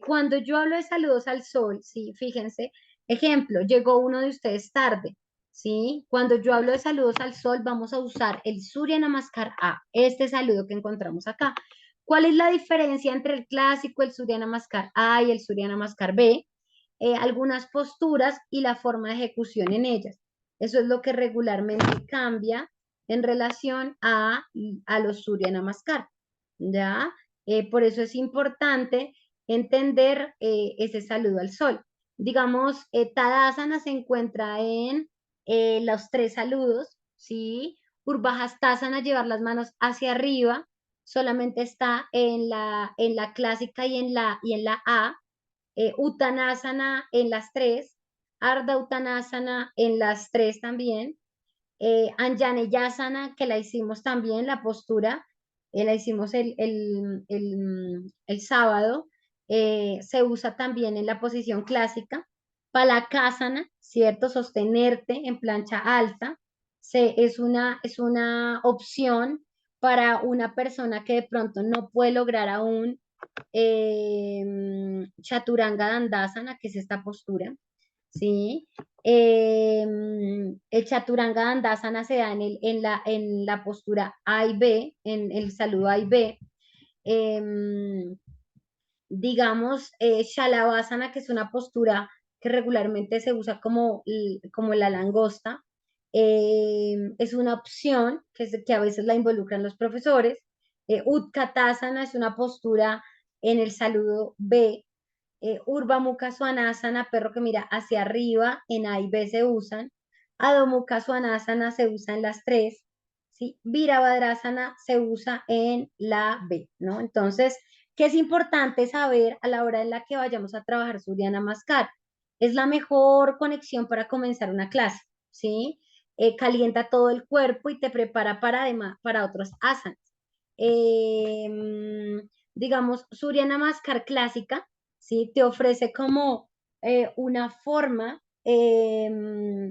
Cuando yo hablo de saludos al sol, sí, fíjense, ejemplo, llegó uno de ustedes tarde. ¿Sí? Cuando yo hablo de saludos al sol, vamos a usar el Surya Namaskar A, este saludo que encontramos acá. ¿Cuál es la diferencia entre el clásico, el Surya Namaskar A y el Surya Namaskar B? Algunas posturas y la forma de ejecución en ellas. Eso es lo que regularmente cambia en relación a los Surya Namaskar, ¿ya? Por eso es importante entender ese saludo al sol. Digamos, Tadasana se encuentra en los tres saludos, ¿sí? Urvahastasana, llevar las manos hacia arriba, solamente está en la clásica y en la A. Uttanasana en las tres, Ardha Uttanasana en las tres también, Anjaneyasana, que la hicimos también, la postura, la hicimos el sábado, se usa también en la posición clásica. Palakasana, ¿cierto? Sostenerte en plancha alta. Es una opción para una persona que de pronto no puede lograr aún Chaturanga Dandasana, que es esta postura, ¿sí? El Chaturanga Dandasana se da en la postura A y B, en el saludo A y B. Em, digamos, Shalabhasana, que es una postura que regularmente se usa como la langosta, es una opción que a veces la involucran los profesores. Utkatasana es una postura en el saludo B. Urdhva Mukha Svanasana, perro que mira hacia arriba, en A y B se usan. Adho Mukha Svanasana se usa en las tres. ¿Sí? Virabhadrasana se usa en la B, ¿no? Entonces, ¿qué es importante saber a la hora en la que vayamos a trabajar Surya Namaskar? Es la mejor conexión para comenzar una clase, ¿sí? Calienta todo el cuerpo y te prepara para otros asanas. Digamos, Surya Namaskar clásica, ¿sí? Te ofrece como una forma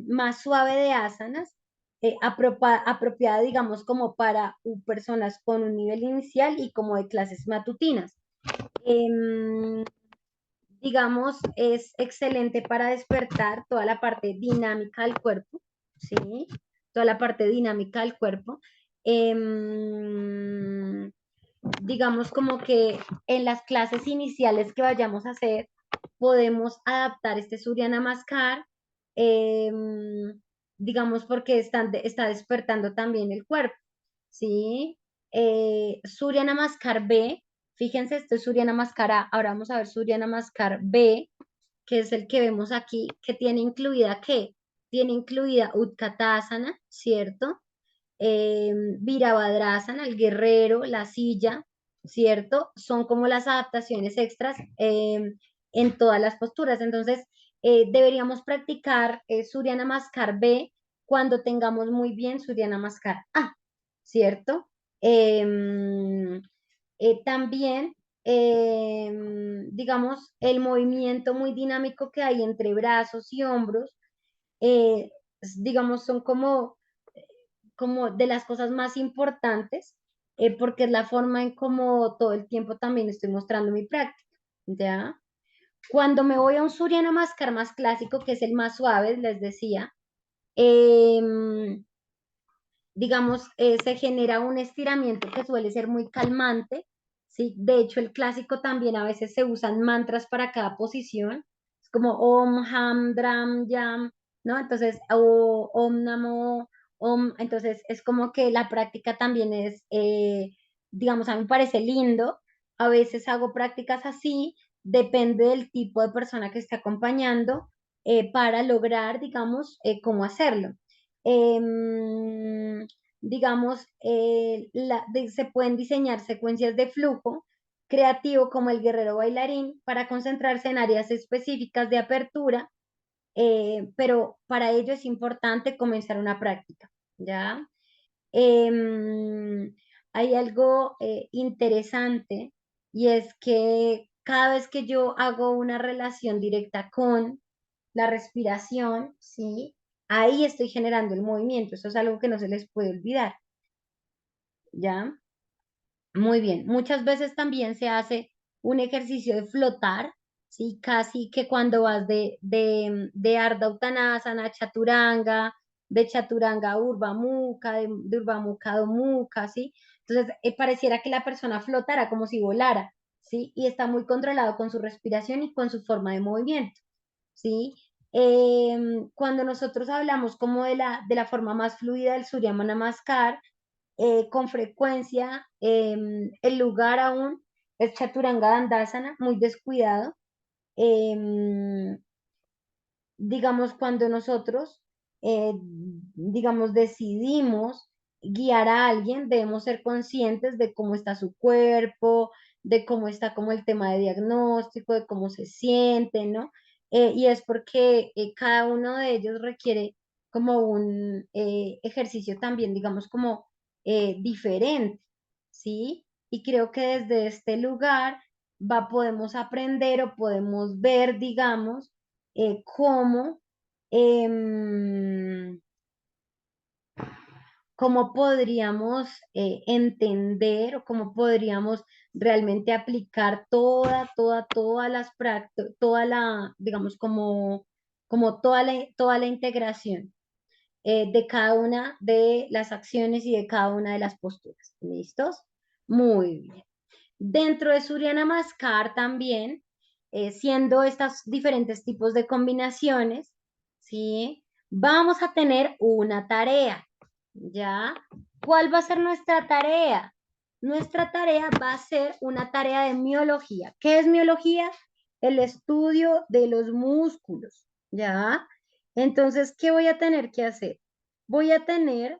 más suave de asanas, apropiada, digamos, como para personas con un nivel inicial y como de clases matutinas. Em, digamos, es excelente para despertar toda la parte dinámica del cuerpo, ¿sí? Toda la parte dinámica del cuerpo. Em, digamos como que en las clases iniciales que vayamos a hacer, podemos adaptar este Surya Namaskar, digamos porque está despertando también el cuerpo, ¿sí? Surya Namaskar B, fíjense, esto es Surya Namaskar A, ahora vamos a ver Surya Namaskar B, que es el que vemos aquí, que tiene incluida, ¿qué? Tiene incluida Utkatasana, ¿cierto? Virabhadrasana, el guerrero, la silla, ¿cierto? Son como las adaptaciones extras en todas las posturas. Entonces, deberíamos practicar Surya Namaskar B cuando tengamos muy bien Surya Namaskar A, ¿cierto? Em, también, digamos, el movimiento muy dinámico que hay entre brazos y hombros, digamos, son como de las cosas más importantes, porque es la forma en cómo todo el tiempo también estoy mostrando mi práctica, ¿ya? Cuando me voy a un Surya Namaskar más clásico, que es el más suave, les decía, digamos, se genera un estiramiento que suele ser muy calmante, ¿sí? De hecho, el clásico también a veces se usan mantras para cada posición, es como Om, Ham, Dram, Yam, ¿no? Entonces, o Om Namo, Om, entonces es como que la práctica también es, digamos, a mí me parece lindo, a veces hago prácticas así, depende del tipo de persona que esté acompañando, para lograr, digamos, cómo hacerlo. Em, digamos, se pueden diseñar secuencias de flujo creativo como el guerrero bailarín para concentrarse en áreas específicas de apertura, pero para ello es importante comenzar una práctica, ¿ya? Em, hay algo interesante y es que cada vez que yo hago una relación directa con la respiración, ¿sí? Ahí estoy generando el movimiento. Eso es algo que no se les puede olvidar, ¿ya? Muy bien. Muchas veces también se hace un ejercicio de flotar, ¿sí? Casi que cuando vas de Ardha Uttanasana a Chaturanga, de Chaturanga a Urdhva Mukha, de Urdhva Mukha a Adho Mukha, ¿sí? Entonces, pareciera que la persona flotara como si volara, ¿sí? Y está muy controlado con su respiración y con su forma de movimiento. ¿Sí? Cuando nosotros hablamos como de la forma más fluida del Surya Namaskar, con frecuencia el lugar aún es Chaturanga Dandasana, muy descuidado. Em, digamos, cuando nosotros, digamos, decidimos guiar a alguien, debemos ser conscientes de cómo está su cuerpo, de cómo está como el tema de diagnóstico, de cómo se siente, ¿no? Y es porque cada uno de ellos requiere como un ejercicio también, digamos, como diferente, ¿sí? Y creo que desde este lugar podemos aprender o podemos ver, digamos, cómo, em, cómo podríamos entender o cómo podríamos realmente aplicar todas las prácticas, toda la, digamos, como toda la integración de cada una de las acciones y de cada una de las posturas. ¿Listos? Muy bien. Dentro de Surya Namaskar también, siendo estos diferentes tipos de combinaciones, ¿sí? Vamos a tener una tarea, ¿ya? ¿Cuál va a ser nuestra tarea? Nuestra tarea va a ser una tarea de miología. ¿Qué es miología? El estudio de los músculos, ¿ya? Entonces, ¿qué voy a tener que hacer? Voy a tener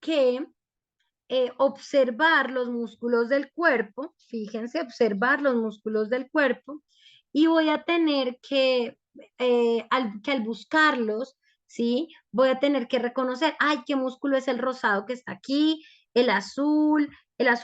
que observar los músculos del cuerpo, fíjense, observar los músculos del cuerpo, y voy a tener que al buscarlos, ¿sí? Voy a tener que reconocer, ay, qué músculo es el rosado que está aquí, el azul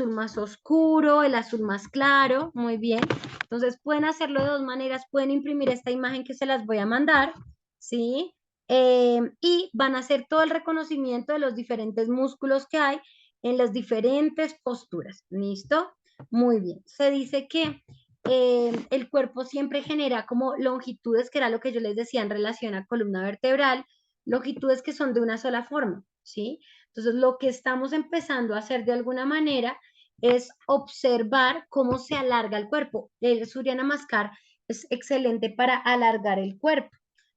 más oscuro, el azul más claro, muy bien. Entonces pueden hacerlo de dos maneras, pueden imprimir esta imagen que se las voy a mandar, ¿sí? Y van a hacer todo el reconocimiento de los diferentes músculos que hay en las diferentes posturas. ¿Listo? Muy bien. Se dice que el cuerpo siempre genera como longitudes, que era lo que yo les decía en relación a columna vertebral, longitudes que son de una sola forma, ¿sí? Entonces, lo que estamos empezando a hacer de alguna manera es observar cómo se alarga el cuerpo. El Surya Namaskar es excelente para alargar el cuerpo,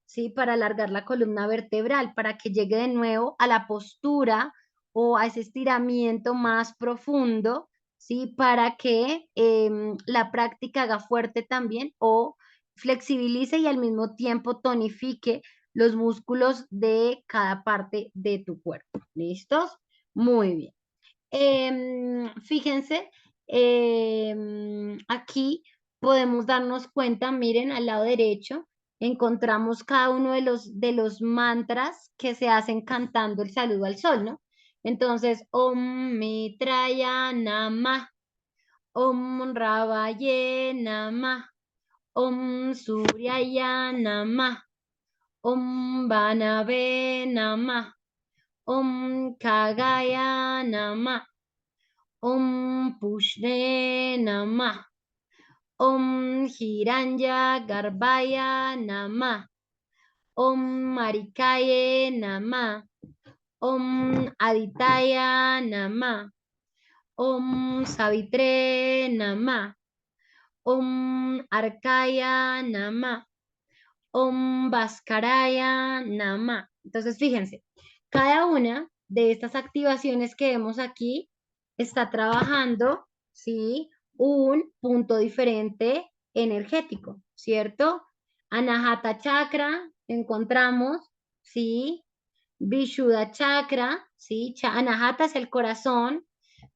¿sí? Para alargar la columna vertebral, para que llegue de nuevo a la postura o a ese estiramiento más profundo, ¿sí? Para que la práctica haga fuerte también o flexibilice y al mismo tiempo tonifique los músculos de cada parte de tu cuerpo. ¿Listos? Muy bien. Fíjense, aquí podemos darnos cuenta, miren, al lado derecho, encontramos cada uno de los mantras que se hacen cantando el saludo al sol, ¿no? Entonces, Om Mitraya Namah, Om Ravaye Namah, Om Suryaya Namah, Om Banave Namah, Om Kagaya Namah. Om Pushne Namah. Om Hiranya Garbaya Namah. Om Marikaye Namah. Om Aditaya Namah. Om Savitre Namah. Om Arkaya Namah. Om Bhaskaraya Namah. Entonces, fíjense, cada una de estas activaciones que vemos aquí está trabajando, ¿sí? Un punto diferente energético, ¿cierto? Anahata Chakra, encontramos, ¿sí? Vishuddha Chakra, ¿sí? Anahata es el corazón,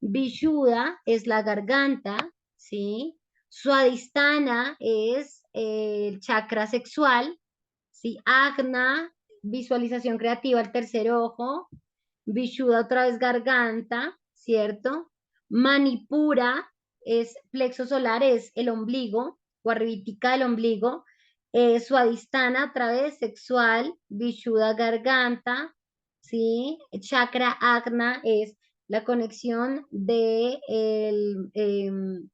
Vishuddha es la garganta, ¿sí? Swadhisthana es el chakra sexual, ¿sí? Agna, visualización creativa, el tercer ojo, Vishuddha otra vez garganta, ¿cierto? Manipura es plexo solar, es el ombligo, o arribitica del ombligo. Swadhisthana otra vez sexual, Vishuddha garganta, ¿sí? Chakra Agna es la conexión del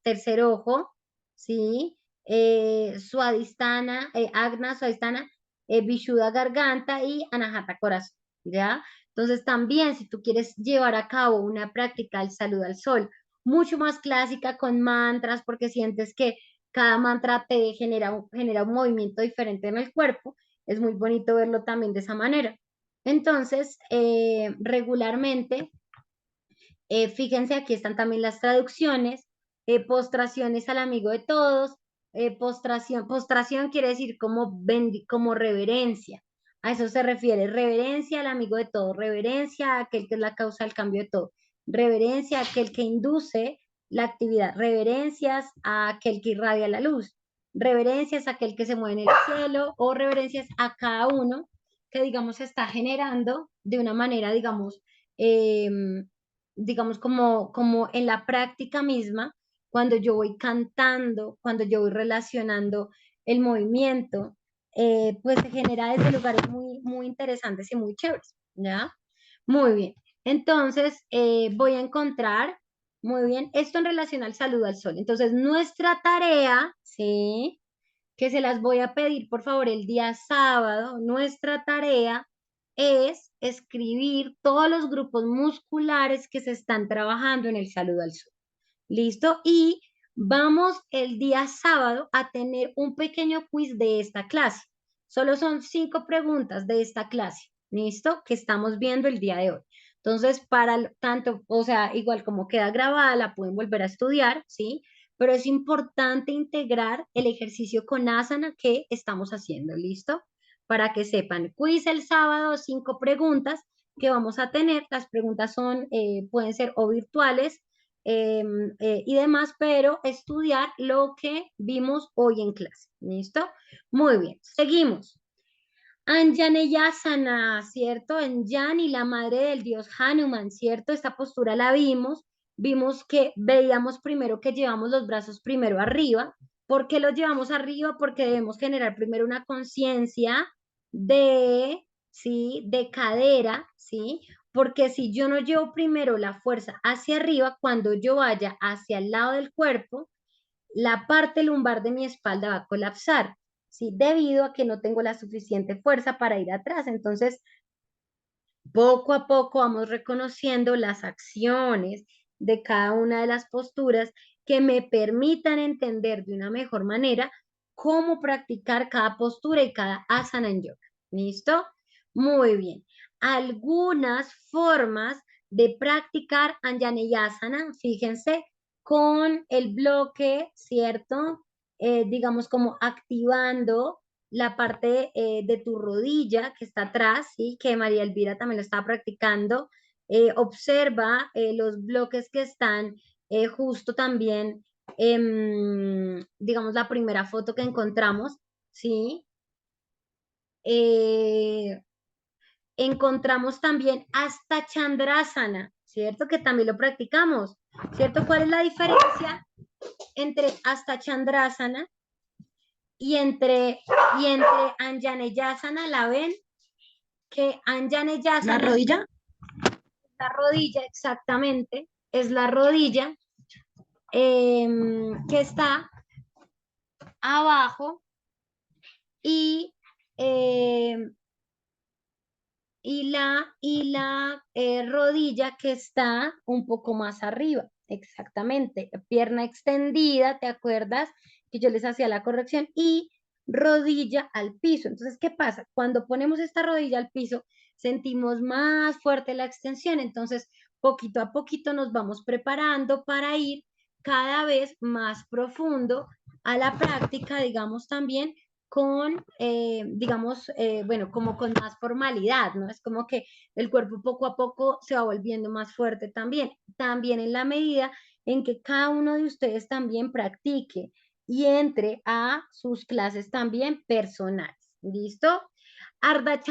tercer ojo, ¿sí? Swadhisthana, Agna, Swadhisthana, Vishuddha garganta y Anahata corazón, ¿ya? Entonces también si tú quieres llevar a cabo una práctica del saludo al sol, mucho más clásica con mantras, porque sientes que cada mantra te genera un movimiento diferente en el cuerpo, es muy bonito verlo también de esa manera. Entonces, regularmente, fíjense, aquí están también las traducciones, postraciones al amigo de todos, postración quiere decir como reverencia, a eso se refiere, reverencia al amigo de todos, reverencia a aquel que es la causa del cambio de todo, reverencia a aquel que induce la actividad, reverencias a aquel que irradia la luz, reverencias a aquel que se mueve en el cielo o reverencias a cada uno que, digamos, se está generando de una manera, digamos, digamos, como en la práctica misma, cuando yo voy cantando, cuando yo voy relacionando el movimiento, pues se genera desde lugares muy interesantes y muy chéveres, ¿ya? Muy bien. Entonces, voy a encontrar, muy bien, esto en relación al saludo al sol. Entonces, nuestra tarea, ¿sí? Que se las voy a pedir, por favor, el día sábado. Nuestra tarea es escribir todos los grupos musculares que se están trabajando en el saludo al sol. ¿Listo? Y vamos el día sábado a tener un pequeño quiz de esta clase. Solo son 5 preguntas de esta clase. ¿Listo? Que estamos viendo el día de hoy. Entonces, tanto, o sea, igual como queda grabada, la pueden volver a estudiar, ¿sí? Pero es importante integrar el ejercicio con asana que estamos haciendo, ¿listo? Para que sepan, quiz el sábado, 5 preguntas que vamos a tener. Las preguntas son, pueden ser o virtuales y demás, pero estudiar lo que vimos hoy en clase. ¿Listo? Muy bien, seguimos. Anjaneyasana, ¿cierto? Anjani, la madre del dios Hanuman, ¿cierto? Esta postura la vimos. Vimos que veíamos primero que llevamos los brazos primero arriba. ¿Por qué los llevamos arriba? Porque debemos generar primero una conciencia de, ¿sí? De cadera, ¿sí? Porque si yo no llevo primero la fuerza hacia arriba, cuando yo vaya hacia el lado del cuerpo, la parte lumbar de mi espalda va a colapsar, ¿sí? Debido a que no tengo la suficiente fuerza para ir atrás. Entonces, poco a poco vamos reconociendo las acciones de cada una de las posturas que me permitan entender de una mejor manera cómo practicar cada postura y cada asana en yoga. ¿Listo? Muy bien. Algunas formas de practicar Anjaneyasana, fíjense, con el bloque, ¿cierto? Digamos como activando la parte de tu rodilla que está atrás, ¿sí? Que María Elvira también lo estaba practicando. Observa los bloques que están justo también, digamos, la primera foto que encontramos, ¿sí? Eh, encontramos también hasta Chandrasana, ¿cierto? Que también lo practicamos, ¿cierto? ¿Cuál es la diferencia entre hasta Chandrasana y entre Anjaneyasana? ¿La ven? Que ¿La Anjaneyasana, rodilla? la rodilla exactamente, es la rodilla que está abajo y, eh, y la rodilla que está un poco más arriba, exactamente. Pierna extendida, ¿te acuerdas? Que yo les hacía la corrección y rodilla al piso. Entonces, ¿qué pasa? Cuando ponemos esta rodilla al piso, sentimos más fuerte la extensión. Entonces, poquito a poquito nos vamos preparando para ir cada vez más profundo a la práctica, digamos también con, digamos, bueno, como con más formalidad, ¿no? Es como que el cuerpo poco a poco se va volviendo más fuerte también en la medida en que cada uno de ustedes también practique y entre a sus clases también personales. ¿Listo? Ardha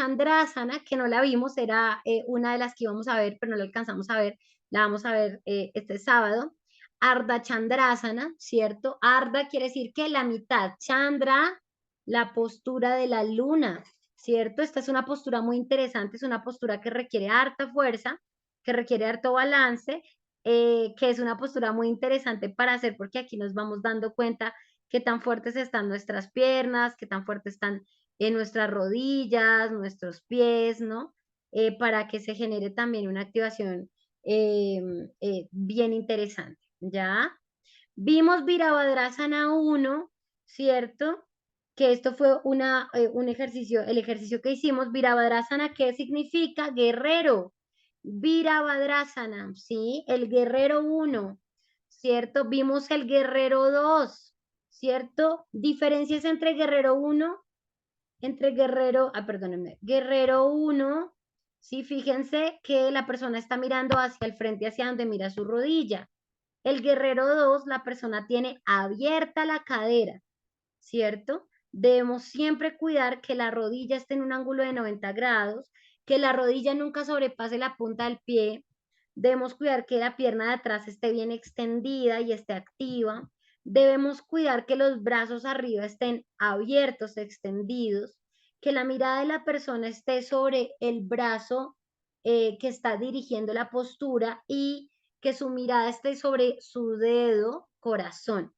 que no la vimos, era una de las que íbamos a ver, pero no la alcanzamos a ver, la vamos a ver este sábado. Ardha Chandrasana, ¿cierto? Ardha quiere decir que la mitad, Chandra, la postura de la luna, ¿cierto? Esta es una postura muy interesante, es una postura que requiere harta fuerza, que requiere harto balance, que es una postura muy interesante para hacer porque aquí nos vamos dando cuenta qué tan fuertes están nuestras piernas, qué tan fuertes están nuestras rodillas, nuestros pies, ¿no? Para que se genere también una activación eh, bien interesante, ¿ya? Vimos Virabhadrasana 1, ¿cierto? Que esto fue un ejercicio, el ejercicio que hicimos. Virabhadrasana, ¿qué significa? Guerrero. Virabhadrasana, ¿sí? El guerrero 1, ¿cierto? Vimos el guerrero 2, ¿cierto? Diferencias entre guerrero 1, entre guerrero, perdónenme, guerrero 1, ¿sí? Fíjense que la persona está mirando hacia el frente, hacia donde mira su rodilla. El guerrero 2, la persona tiene abierta la cadera, ¿cierto? Debemos siempre cuidar que la rodilla esté en un ángulo de 90 grados, que la rodilla nunca sobrepase la punta del pie, Debemos cuidar que la pierna de atrás esté bien extendida y esté activa. Debemos cuidar que los brazos arriba estén abiertos, extendidos, que la mirada de la persona esté sobre el brazo que está dirigiendo la postura y que su mirada esté sobre su dedo corazón,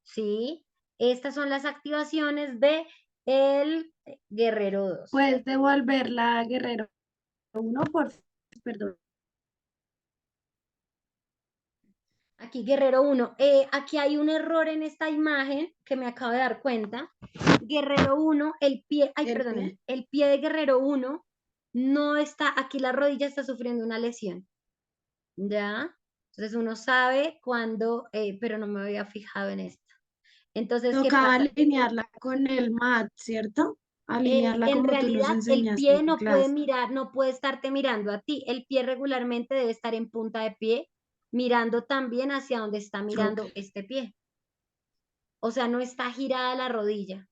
¿sí? Estas son las activaciones de el Guerrero 2. Puedes devolverla, Guerrero uno por perdón. Aquí Guerrero 1. Aquí hay un error en esta imagen que me acabo de dar cuenta. Guerrero 1, el pie, ay, ¿El perdónenme, pie? el pie de Guerrero 1 no está, aquí la rodilla está sufriendo una lesión, ¿ya? Entonces uno sabe cuándo, pero no me había fijado en esto. Entonces, ¿qué Tocaba pasa? alinearla con el mat, ¿cierto? Alinearla En como tú nos realidad, el enseñaste pie en no puede clase. mirar, no puede estarte mirando a ti. El pie regularmente debe estar en punta de pie, mirando también hacia donde está Ok, mirando este pie. O sea, no está girada la rodilla,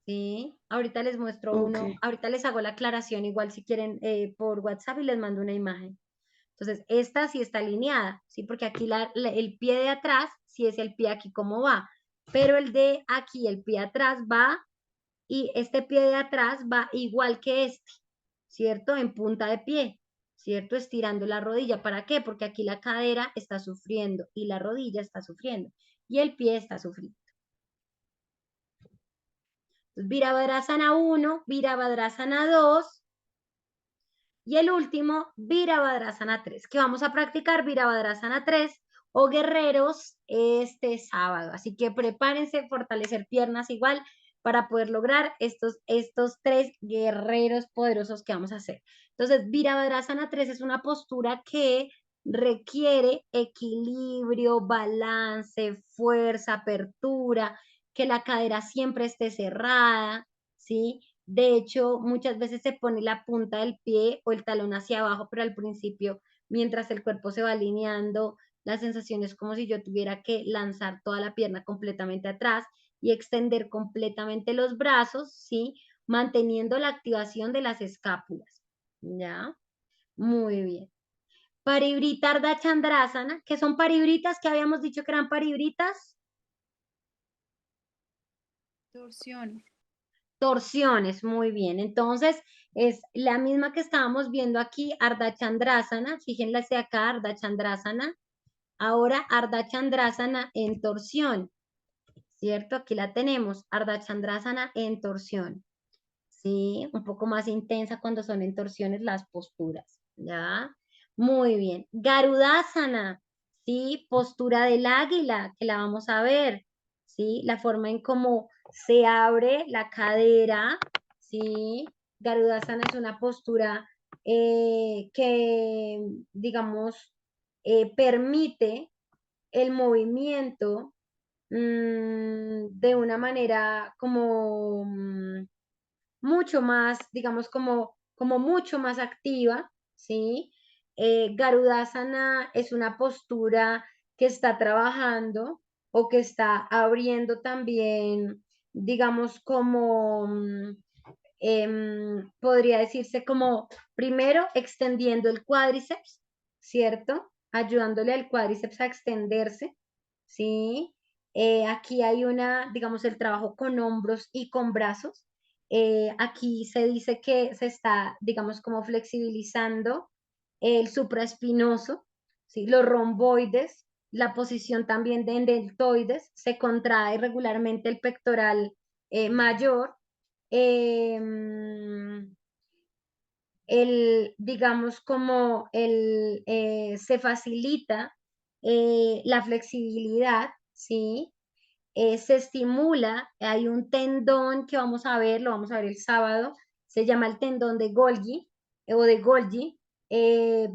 ¿sí? Ahorita les muestro ok, uno, ahorita les hago la aclaración igual si quieren por WhatsApp y les mando una imagen. Entonces, esta sí está alineada, ¿sí? Porque aquí el pie de atrás, sí es el pie aquí como va, pero el de aquí, el pie atrás va y este pie de atrás va igual que este, ¿cierto? En punta de pie, ¿cierto? Estirando la rodilla. ¿Para qué? Porque aquí la cadera está sufriendo y la rodilla está sufriendo y el pie está sufriendo. Virabhadrasana 1, Virabhadrasana 2 y el último Virabhadrasana 3, que vamos a practicar Virabhadrasana 3 o guerreros este sábado. Así que prepárense, fortalecer piernas igual para poder lograr estos tres guerreros poderosos que vamos a hacer. Entonces, Virabhadrasana 3 es una postura que requiere equilibrio, balance, fuerza, apertura, que la cadera siempre esté cerrada, ¿sí? De hecho, muchas veces se pone la punta del pie o el talón hacia abajo, pero al principio, mientras el cuerpo se va alineando, la sensación es como si yo tuviera que lanzar toda la pierna completamente atrás y extender completamente los brazos, ¿sí? Manteniendo la activación de las escápulas, ¿ya? Muy bien. Parivrita Ardha Chandrasana, que son paribritas que habíamos dicho que eran paribritas. Torsión. Torsiones, muy bien. Entonces, es la misma que estábamos viendo aquí, Ardha Chandrasana. Fíjense acá, Ardha Chandrasana. Ahora, Ardha Chandrasana en torsión, ¿cierto? Aquí la tenemos, Ardha Chandrasana en torsión. ¿Sí? Un poco más intensa cuando son en torsiones las posturas, ¿ya? Muy bien. Garudasana, ¿sí? Postura del águila, que la vamos a ver, ¿sí? La forma en cómo se abre la cadera, ¿sí? Garudasana es una postura que, digamos, permite el movimiento de una manera como mucho más, digamos, como mucho más activa, ¿sí? Garudasana es una postura que está trabajando o que está abriendo también, digamos, como, podría decirse como, primero, extendiendo el cuádriceps, ¿cierto? Ayudándole al cuádriceps a extenderse, ¿sí? Aquí hay una, digamos, el trabajo con hombros y con brazos. Aquí se dice que se está, digamos, como flexibilizando el supraespinoso, ¿sí? Los romboides, la posición también de deltoides, se contrae regularmente el pectoral mayor. em, digamos, como se facilita la flexibilidad, ¿sí? Se estimula, hay un tendón que vamos a ver, lo vamos a ver el sábado, se llama el tendón de Golgi o de Golgi, que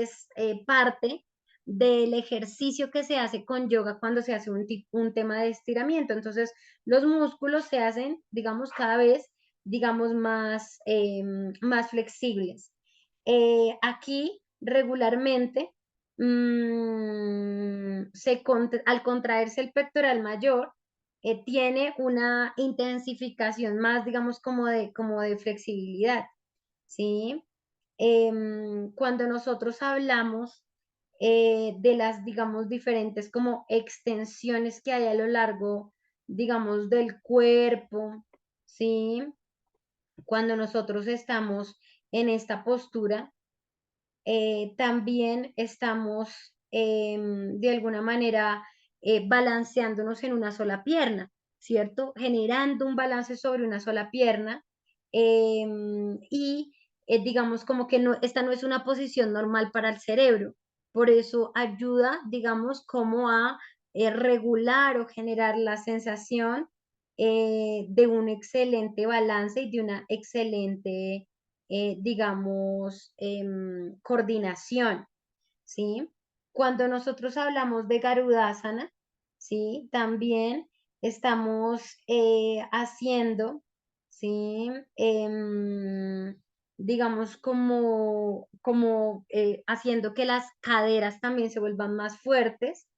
es parte del ejercicio que se hace con yoga cuando se hace un tema de estiramiento. Entonces, los músculos se hacen, digamos, cada vez, digamos, más flexibles. Aquí, regularmente, al contraerse el pectoral mayor, tiene una intensificación más, digamos, como de flexibilidad, ¿sí? cuando nosotros hablamos de las, digamos, diferentes como extensiones que hay a lo largo, digamos, del cuerpo, ¿sí? Cuando nosotros estamos en esta postura, también estamos de alguna manera balanceándonos en una sola pierna, ¿cierto? Generando un balance sobre una sola pierna y digamos como que no, esta no es una posición normal para el cerebro, por eso ayuda, digamos, como a regular o generar la sensación de un excelente balance y de una excelente digamos, coordinación, ¿sí? Cuando nosotros hablamos de Garudasana, ¿sí? También estamos haciendo, ¿sí? Digamos, como haciendo que las caderas también se vuelvan más fuertes.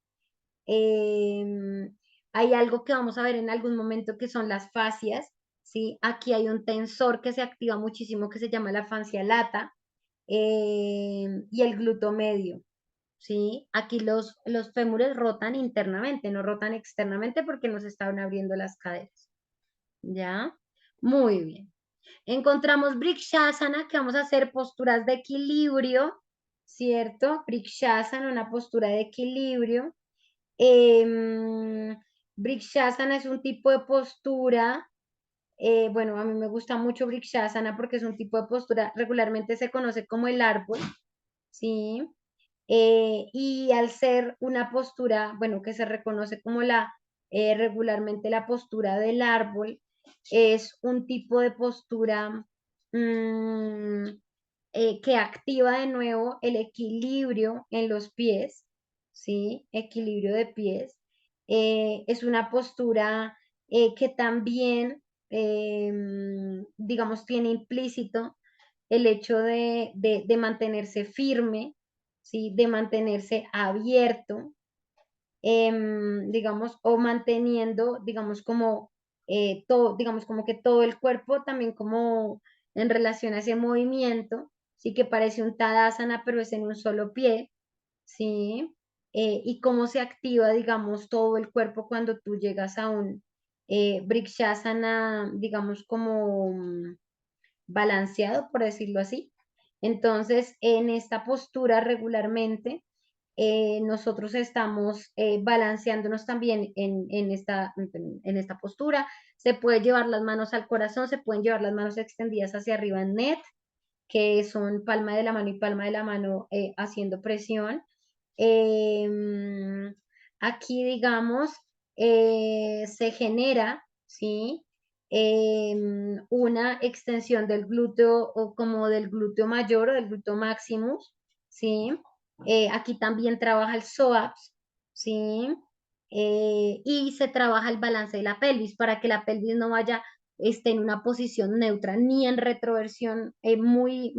Hay algo que vamos a ver en algún momento que son las fascias, ¿sí? Aquí hay un tensor que se activa muchísimo que se llama la fascia lata y el glúteo medio, ¿sí? Aquí los fémures rotan internamente, no rotan externamente porque nos estaban abriendo las caderas, ¿ya? Muy bien. Encontramos Brikshasana, que vamos a hacer posturas de equilibrio, ¿cierto? Brikshasana, una postura de equilibrio. Brikshasana es un tipo de postura, bueno, a mí me gusta mucho Brikshasana porque es un tipo de postura, regularmente se conoce como el árbol, ¿sí? Y al ser una postura, bueno, que se reconoce como regularmente la postura del árbol, es un tipo de postura mm, que activa de nuevo el equilibrio en los pies, ¿sí? Equilibrio de pies. Es una postura que también, digamos, tiene implícito el hecho de mantenerse firme, ¿sí? De mantenerse abierto, digamos, o manteniendo, digamos, como todo, digamos, como que todo el cuerpo también como en relación a ese movimiento, sí que parece un Tadasana, pero es en un solo pie, ¿sí? Y cómo se activa, digamos, todo el cuerpo cuando tú llegas a un Brikshasana, digamos, como balanceado, por decirlo así. Entonces, en esta postura regularmente, nosotros estamos balanceándonos también en esta postura. Se puede llevar las manos al corazón, se pueden llevar las manos extendidas hacia arriba en net, que son palma de la mano y palma de la mano haciendo presión. Em, Aquí, digamos, se genera, ¿sí? Una extensión del glúteo o como del glúteo mayor o del glúteo maximus, ¿sí? Aquí también trabaja el psoas, ¿sí? Y se trabaja el balance de la pelvis para que la pelvis no vaya, esté en una posición neutra, ni en retroversión muy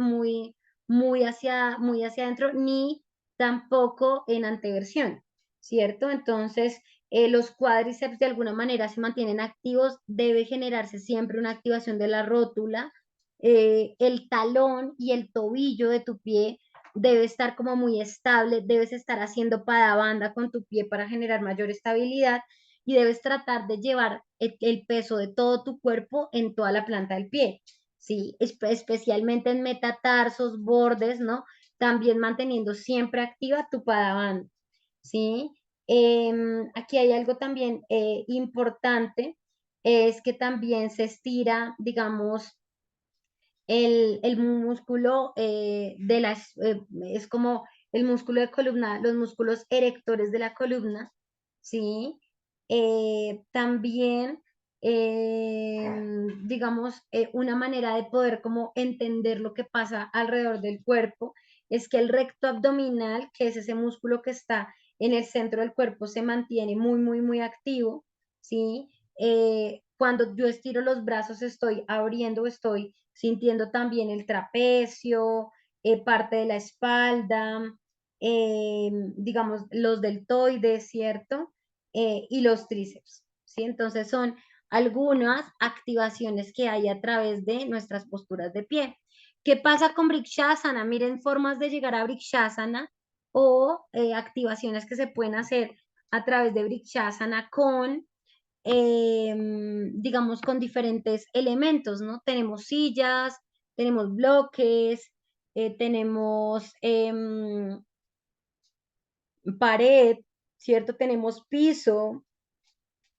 hacia adentro, ni tampoco en anteversión, ¿cierto? Entonces, los cuádriceps de alguna manera se mantienen activos, debe generarse siempre una activación de la rótula, el talón y el tobillo de tu pie debe estar como muy estable, debes estar haciendo banda con tu pie para generar mayor estabilidad y debes tratar de llevar el peso de todo tu cuerpo en toda la planta del pie, ¿sí? Especialmente en metatarsos, bordes, ¿no? También manteniendo siempre activa tu banda, ¿sí? Aquí hay algo también importante, es que también se estira, digamos, el músculo es como el músculo de columna, los músculos erectores de la columna, ¿sí? También, digamos, una manera de poder como entender lo que pasa alrededor del cuerpo es que el recto abdominal, que es ese músculo que está en el centro del cuerpo, se mantiene muy activo, ¿sí? Cuando yo estiro los brazos, estoy abriendo, estoy sintiendo también el trapecio, parte de la espalda, digamos, los deltoides, ¿cierto? Y los tríceps, ¿sí? Entonces son algunas activaciones que hay a través de nuestras posturas de pie. ¿Qué pasa con Vrikshasana? Miren formas de llegar a Vrikshasana o activaciones que se pueden hacer a través de Vrikshasana con, digamos, con diferentes elementos, ¿no? Tenemos sillas, tenemos bloques, tenemos pared, ¿cierto? Tenemos piso,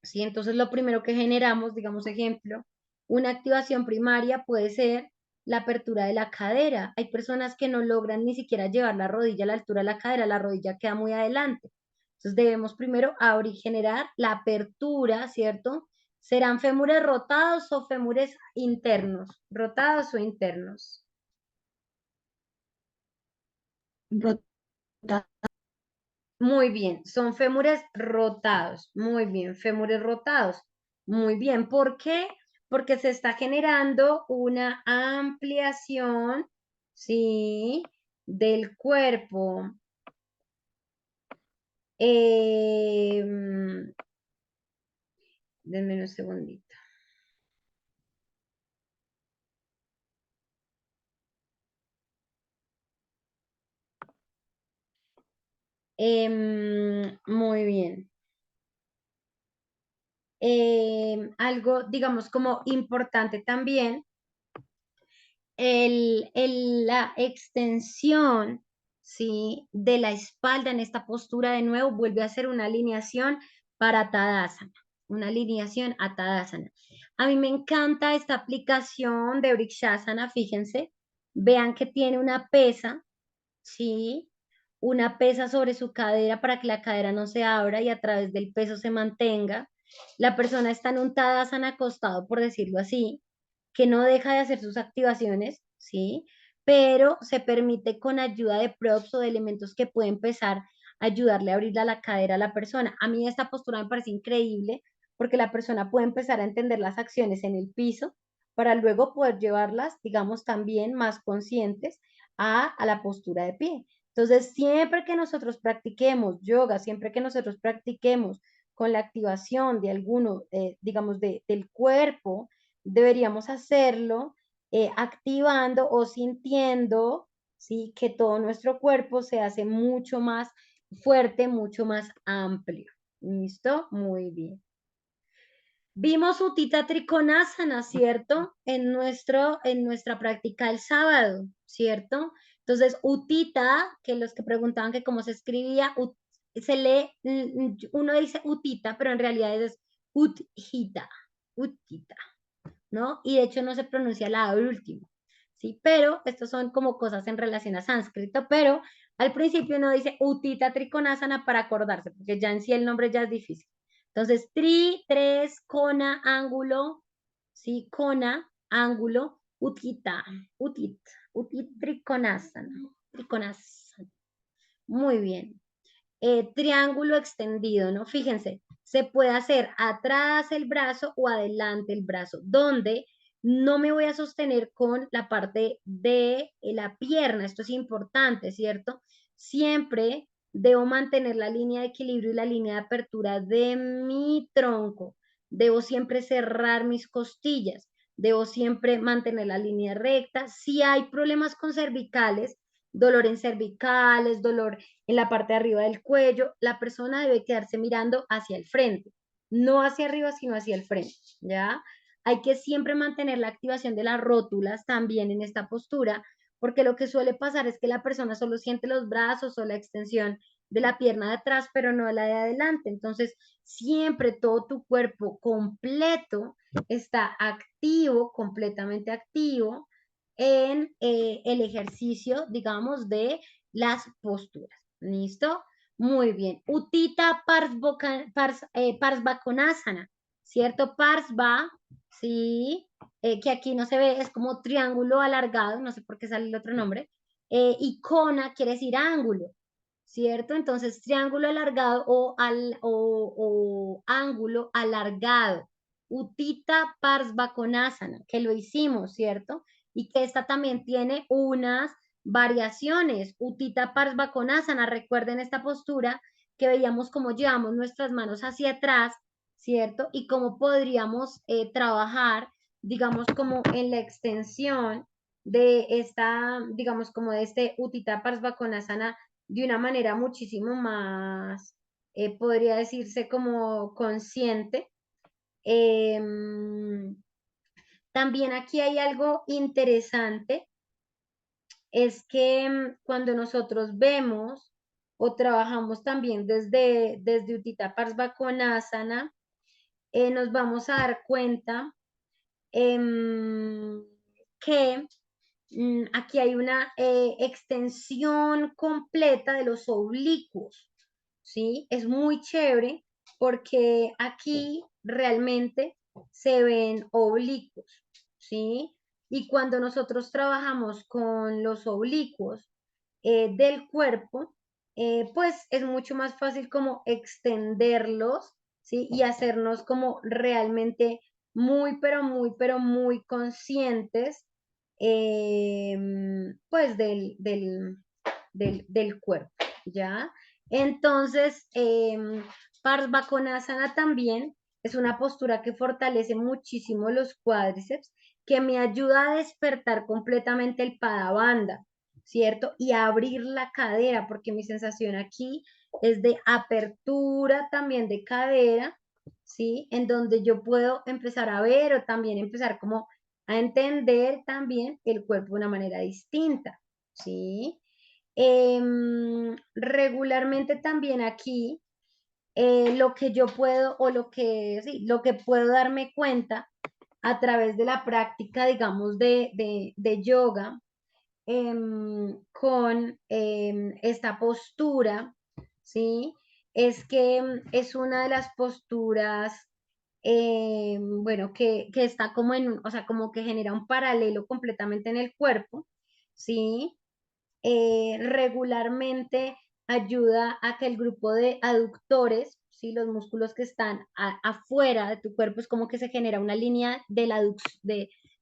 ¿sí? Entonces lo primero que generamos, digamos ejemplo, una activación primaria puede ser la apertura de la cadera. Hay personas que no logran ni siquiera llevar la rodilla a la altura de la cadera, la rodilla queda muy adelante. Entonces debemos primero abrir, generar la apertura, ¿cierto? ¿Serán fémures rotados o fémures internos? ¿Rotados o internos? Rota- Muy bien, son fémures rotados. Muy bien, fémures rotados. Muy bien, ¿por qué? Porque se está generando una ampliación, ¿sí? Del cuerpo. Em, Denme un segundito. Muy bien. Algo, digamos, como importante también la extensión, ¿sí? De la espalda en esta postura de nuevo vuelve a ser una alineación para Tadasana, una alineación a Tadasana. A mí me encanta esta aplicación de Vrikshasana, fíjense, vean que tiene una pesa, ¿sí? Una pesa sobre su cadera para que la cadera no se abra y a través del peso se mantenga. La persona está en un Tadasana acostado, por decirlo así, que no deja de hacer sus activaciones, ¿sí? Pero se permite con ayuda de props o de elementos que pueden empezar a ayudarle a abrir la cadera a la persona. A mí esta postura me parece increíble porque la persona puede empezar a entender las acciones en el piso para luego poder llevarlas, digamos, también más conscientes a la postura de pie. Entonces, siempre que nosotros practiquemos yoga, siempre que nosotros practiquemos con la activación de alguno, digamos, del cuerpo, deberíamos hacerlo activando o sintiendo, ¿sí? Que todo nuestro cuerpo se hace mucho más fuerte, mucho más amplio. ¿Listo? Muy bien. Vimos Utita Trikonasana, ¿cierto? En nuestra práctica el sábado, ¿cierto? Entonces, Utita, que los que preguntaban que cómo se escribía, se lee, uno dice Utita, pero en realidad es Uthita, Utita, ¿no? Y de hecho no se pronuncia la última, ¿sí? Pero estos son como cosas en relación a sánscrito, pero al principio uno dice Utita Trikonasana para acordarse, porque ya en sí el nombre ya es difícil. Entonces, tres, cona, ángulo, ¿sí? Cona, ángulo, utita, utit, utit trikonasana, trikonasana. Muy bien. Triángulo extendido, ¿no? Fíjense, se puede hacer atrás el brazo o adelante el brazo, donde no me voy a sostener con la parte de la pierna, esto es importante, ¿cierto? Siempre debo mantener la línea de equilibrio y la línea de apertura de mi tronco, debo siempre cerrar mis costillas, debo siempre mantener la línea recta. Si hay problemas con cervicales, dolor en cervicales, dolor en la parte de arriba del cuello, la persona debe quedarse mirando hacia el frente, no hacia arriba, sino hacia el frente, ¿ya? Hay que siempre mantener la activación de las rótulas también en esta postura, porque lo que suele pasar es que la persona solo siente los brazos o la extensión de la pierna de atrás, pero no la de adelante. Entonces, siempre todo tu cuerpo completo está activo, completamente activo en el ejercicio, digamos, de las posturas. ¿Listo? Muy bien. Utita Parsvakonasana, ¿cierto? Parsva, sí, que aquí no se ve, es como triángulo alargado, no sé por qué sale el otro nombre. Y kona quiere decir ángulo, ¿cierto? Entonces, triángulo alargado o ángulo alargado. Utita Parsvakonasana, que lo hicimos, ¿cierto? Y que esta también tiene unas variaciones. Utita Parsvakonasana, recuerden esta postura que veíamos cómo llevamos nuestras manos hacia atrás, ¿cierto? Y cómo podríamos trabajar, digamos, como en la extensión de esta, digamos, como de este Utthita Parsvakonasana de una manera muchísimo más, podría decirse como consciente. Em, También aquí hay algo interesante, es que cuando nosotros vemos o trabajamos también desde Utthita Parsvakonasana, nos vamos a dar cuenta que aquí hay una extensión completa de los oblicuos, ¿sí? Es muy chévere porque aquí realmente se ven oblicuos, ¿sí? Y cuando nosotros trabajamos con los oblicuos del cuerpo, pues es mucho más fácil como extenderlos, ¿sí? Y hacernos como realmente muy, pero muy conscientes, pues del cuerpo, ¿ya? Entonces, Parsvakonasana también es una postura que fortalece muchísimo los cuádriceps, que me ayuda a despertar completamente el Padabandha, ¿cierto? Y a abrir la cadera, porque mi sensación aquí es de apertura también de cadera, ¿sí? En donde yo puedo empezar a ver o también empezar como a entender también el cuerpo de una manera distinta, ¿sí? Regularmente también aquí lo que yo puedo o sí, lo que puedo darme cuenta a través de la práctica, digamos, de yoga con esta postura, ¿sí? Es que es una de las posturas, bueno, que está como o sea, como que genera un paralelo completamente en el cuerpo, ¿sí? Regularmente ayuda a que el grupo de aductores, ¿sí? Los músculos que están afuera de tu cuerpo, es como que se genera una línea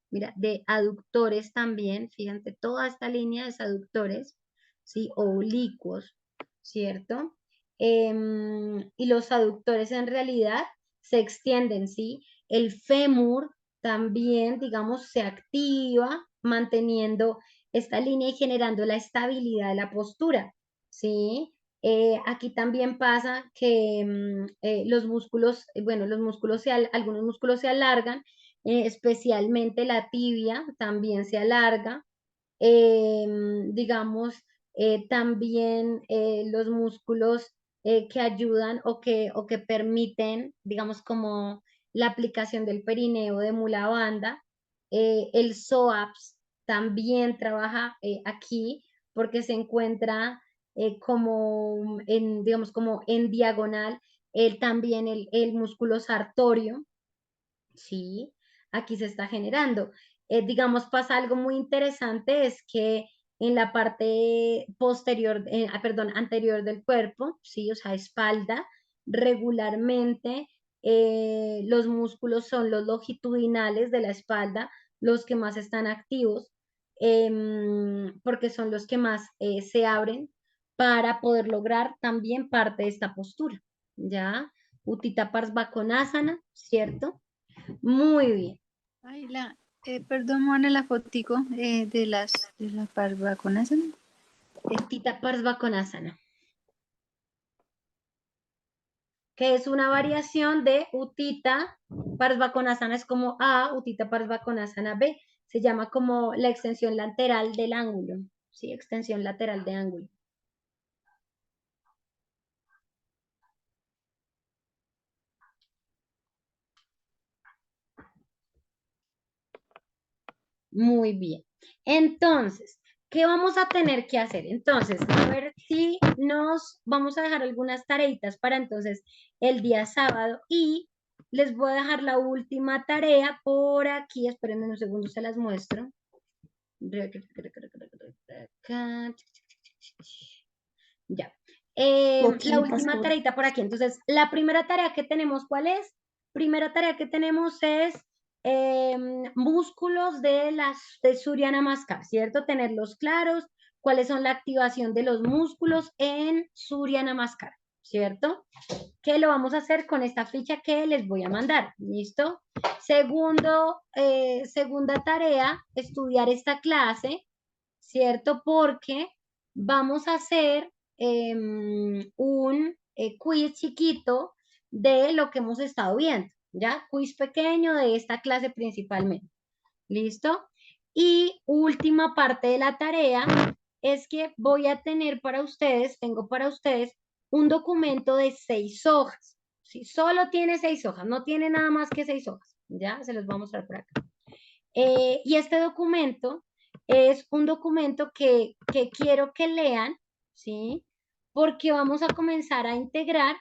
mira, de aductores también, fíjate, toda esta línea de aductores, ¿sí? Oblicuos, ¿cierto? Y los aductores en realidad se extienden, ¿sí? El fémur también, digamos, se activa manteniendo esta línea y generando la estabilidad de la postura, ¿sí? Aquí también pasa que los músculos, bueno, algunos músculos se alargan, especialmente la tibia también se alarga, eh, digamos, también los músculos que ayudan o que permiten, digamos, como la aplicación del perineo de Mula Bandha, el psoas también trabaja aquí porque se encuentra como en, digamos, como en diagonal, también el músculo sartorio, ¿sí? Aquí se está generando. Digamos, pasa algo muy interesante, es que en la parte posterior, perdón, anterior del cuerpo, ¿sí? O sea, espalda, regularmente los músculos son los longitudinales de la espalda, los que más están activos, porque son los que más se abren para poder lograr también parte de esta postura, ¿ya? Utthita Parsvakonasana, ¿cierto? Muy bien. Ay, perdón, Mona, la fotico de las barbaconas. Utthita Parsvakonasana, que es una variación de Utthita Parsvakonasana, es como A, Utthita Parsvakonasana B, se llama como la extensión lateral del ángulo, ¿sí? Extensión lateral de ángulo. Muy bien. Entonces, ¿qué vamos a tener que hacer? Entonces, a ver si nos vamos a dejar algunas tareitas para entonces el día sábado y les voy a dejar la última tarea por aquí. Espérenme un segundo, se las muestro. Ya. La Poquitas última por... tareita por aquí. Entonces, la primera tarea que tenemos, ¿cuál es? Primera tarea que tenemos es músculos de Surya Namaskar, ¿cierto? Tenerlos claros, cuáles son la activación de los músculos en Surya Namaskar, ¿cierto? Que lo vamos a hacer con esta ficha que les voy a mandar, ¿listo? Segunda tarea, estudiar esta clase, ¿cierto? Porque vamos a hacer un quiz chiquito de lo que hemos estado viendo, ¿ya? Quiz pequeño de esta clase principalmente, ¿listo? Y última parte de la tarea es que voy a tener para ustedes, tengo para ustedes un documento de 6 hojas, ¿sí? Solo tiene 6 hojas, no tiene nada más que 6 hojas, ¿ya? Se los voy a mostrar por acá. Y este documento es un documento que quiero que lean, ¿sí? Porque vamos a comenzar a integrar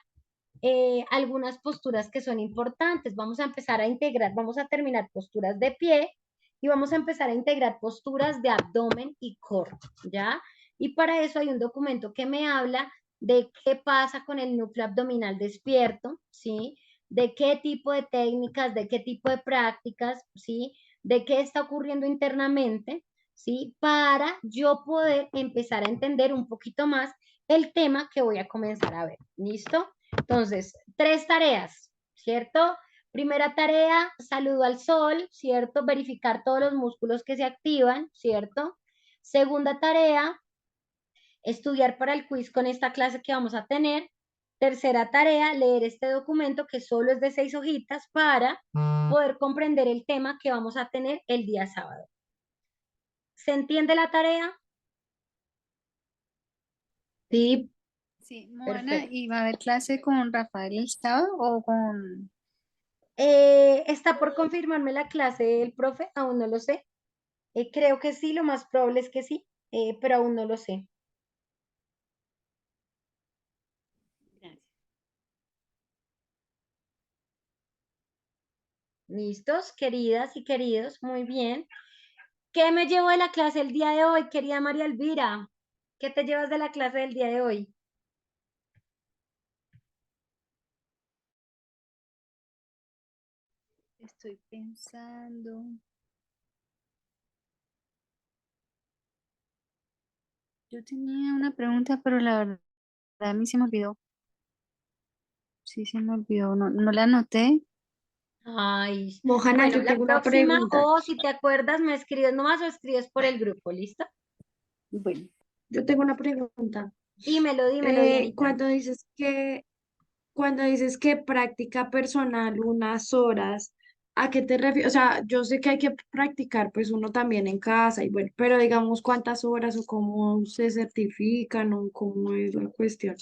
algunas posturas que son importantes. Vamos a empezar a integrar, vamos a terminar posturas de pie y vamos a empezar a integrar posturas de abdomen y core, ¿ya? Y para eso hay un documento que me habla de qué pasa con el núcleo abdominal despierto, ¿sí? De qué tipo de técnicas, de qué tipo de prácticas, ¿sí? De qué está ocurriendo internamente, ¿sí? Para yo poder empezar a entender un poquito más el tema que voy a comenzar a ver. ¿Listo? Entonces, 3 tareas, ¿cierto? Primera tarea, saludo al sol, ¿cierto? Verificar todos los músculos que se activan, ¿cierto? Segunda tarea, estudiar para el quiz con esta clase que vamos a tener. Tercera tarea, leer este documento que solo es de 6 hojitas para poder comprender el tema que vamos a tener el día sábado. ¿Se entiende la tarea? Sí, Sí, Moana, Perfecto. ¿y va a haber clase con Rafael el sábado o con...? Está por confirmarme la clase del profe, aún no lo sé. Creo que sí, lo más probable es que sí, pero aún no lo sé. Gracias. ¿Listos, queridas y queridos? Muy bien. ¿Qué me llevo de la clase el día de hoy, querida María Elvira? ¿Qué te llevas de la clase del día de hoy? Estoy pensando. Yo tenía una pregunta, pero la verdad a mí se me olvidó. Sí, se me olvidó. No, no la anoté. Ay, Mohana, bueno, yo la tengo una próxima, pregunta. o si te acuerdas, me escribes nomás o escribes por el grupo, ¿listo? Bueno, Yo tengo una pregunta. Dímelo, dímelo, Dianita. Cuando dices que práctica personal unas horas, ¿a qué te refieres? O sea, yo sé que hay que practicar pues uno también en casa y bueno, pero digamos cuántas horas o cómo se certifican o cómo es la cuestión.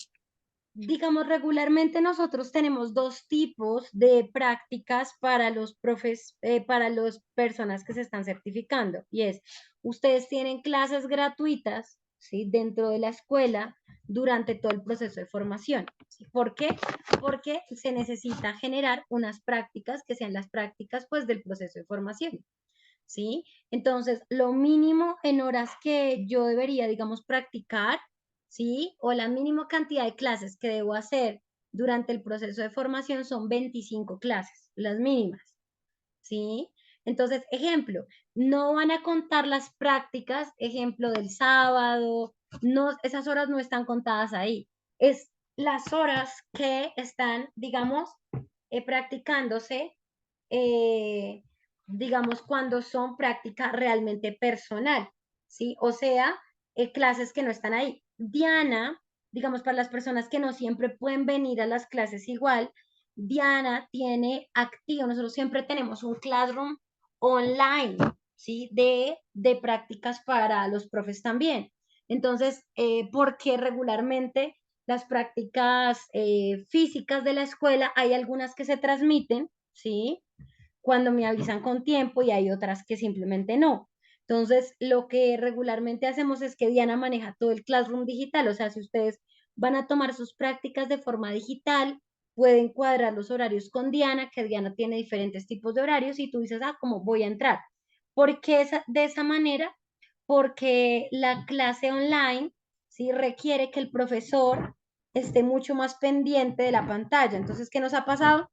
Digamos, regularmente nosotros tenemos 2 tipos de prácticas para los profes, para las personas que se están certificando. Y es, ustedes tienen clases gratuitas, ¿sí? Dentro de la escuela durante todo el proceso de formación. ¿Sí? ¿Por qué? Porque se necesita generar unas prácticas que sean las prácticas, pues, del proceso de formación. ¿Sí? Entonces, lo mínimo en horas que yo debería, digamos, practicar, ¿sí? O la mínima cantidad de clases que debo hacer durante el proceso de formación son 25 clases, las mínimas, ¿sí? Entonces, ejemplo, no van a contar las prácticas, ejemplo del sábado, no, esas horas no están contadas ahí. Es las horas que están, digamos, practicándose, eh, digamos, cuando son prácticas realmente personal, ¿sí? O sea, clases que no están ahí. Diana, digamos, para las personas que no siempre pueden venir a las clases igual, Diana tiene activo, nosotros siempre tenemos un classroom online, ¿sí? De prácticas para los profes también. Entonces, porque regularmente las prácticas físicas de la escuela, hay algunas que se transmiten, ¿sí? Cuando me avisan con tiempo y hay otras que simplemente no. Entonces, lo que regularmente hacemos es que Diana maneja todo el Classroom digital, o sea, si ustedes van a tomar sus prácticas de forma digital, pueden cuadrar los horarios con Diana, que Diana tiene diferentes tipos de horarios y tú dices, ah, ¿cómo voy a entrar? ¿Por qué de esa manera? Porque la clase online sí requiere que el profesor esté mucho más pendiente de la pantalla. Entonces, ¿qué nos ha pasado?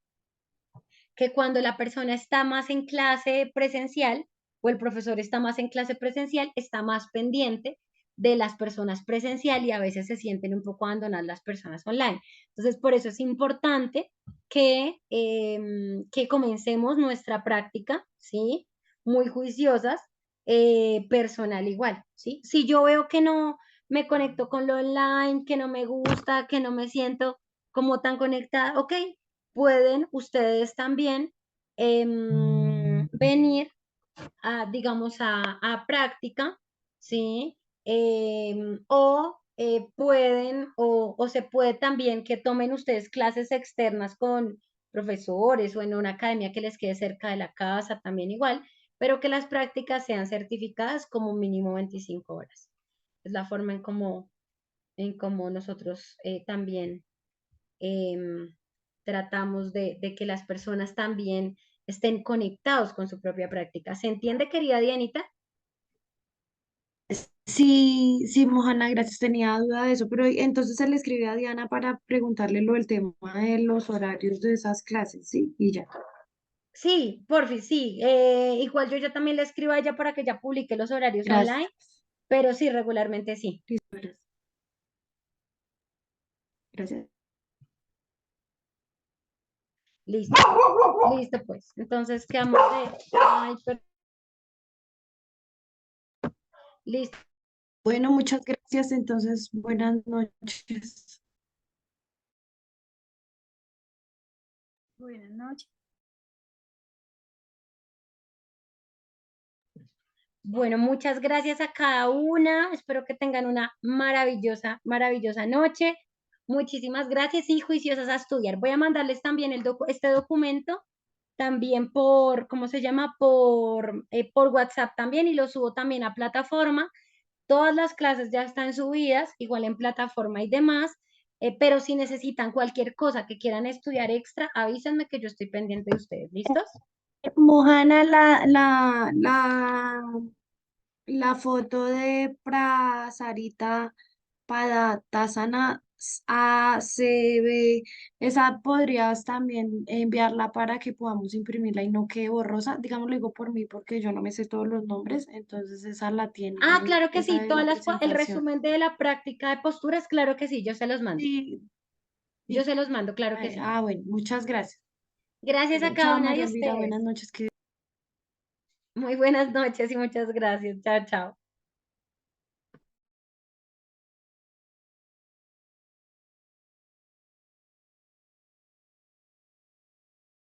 Que cuando la persona está más en clase presencial o el profesor está más en clase presencial, está más pendiente de las personas presencial y a veces se sienten un poco abandonadas las personas online. Entonces, por eso es importante que comencemos nuestra práctica, ¿sí? Muy juiciosas, personal igual, ¿sí? Si yo veo que no me conecto con lo online, que no me gusta, que no me siento como tan conectada, ok, pueden ustedes también venir a, digamos, a práctica, ¿sí? Pueden, o se puede también que tomen ustedes clases externas con profesores o en una academia que les quede cerca de la casa, también igual, pero que las prácticas sean certificadas como mínimo 25 horas. Es la forma en cómo nosotros también tratamos de que las personas también estén conectados con su propia práctica. ¿Se entiende, querida Dianita? Sí, sí, Mojana, gracias, tenía duda de eso, pero entonces se le escribe a Diana para preguntarle lo del tema de los horarios de esas clases, ¿sí? Y ya. Sí, porfis, sí. Igual yo ya también le escribo a ella para que ella publique los horarios Gracias. online, pero sí, regularmente sí. Listo, gracias. Gracias. Listo. Listo, pues. Entonces quedamos de... Ay, listo. Bueno, muchas gracias. Entonces, buenas noches. Buenas noches. Bueno, muchas gracias a cada una. Espero que tengan una maravillosa, maravillosa noche. Muchísimas gracias y juiciosas a estudiar. Voy a mandarles también este documento, también por, ¿cómo se llama? Por WhatsApp también y lo subo también a plataforma. Todas las clases ya están subidas, igual en plataforma y demás. Pero si necesitan cualquier cosa que quieran estudiar extra, avísenme que yo estoy pendiente de ustedes. ¿Listos? Mojana, la foto de Prasarita Padatasana ACB, esa podrías también enviarla para que podamos imprimirla y no quede borrosa. Digamos, lo digo por mí porque yo no me sé todos los nombres, entonces esa la Ah, tiene, claro que esa sí, de la el presentación. resumen de la práctica de posturas, claro que sí, yo se los mando. Sí, Yo sí. se los mando, claro que sí. Bueno, muchas gracias. Gracias a Bueno, cada chao una de María Elvira, ustedes. buenas noches. Muy buenas noches y muchas gracias. Chao, chao.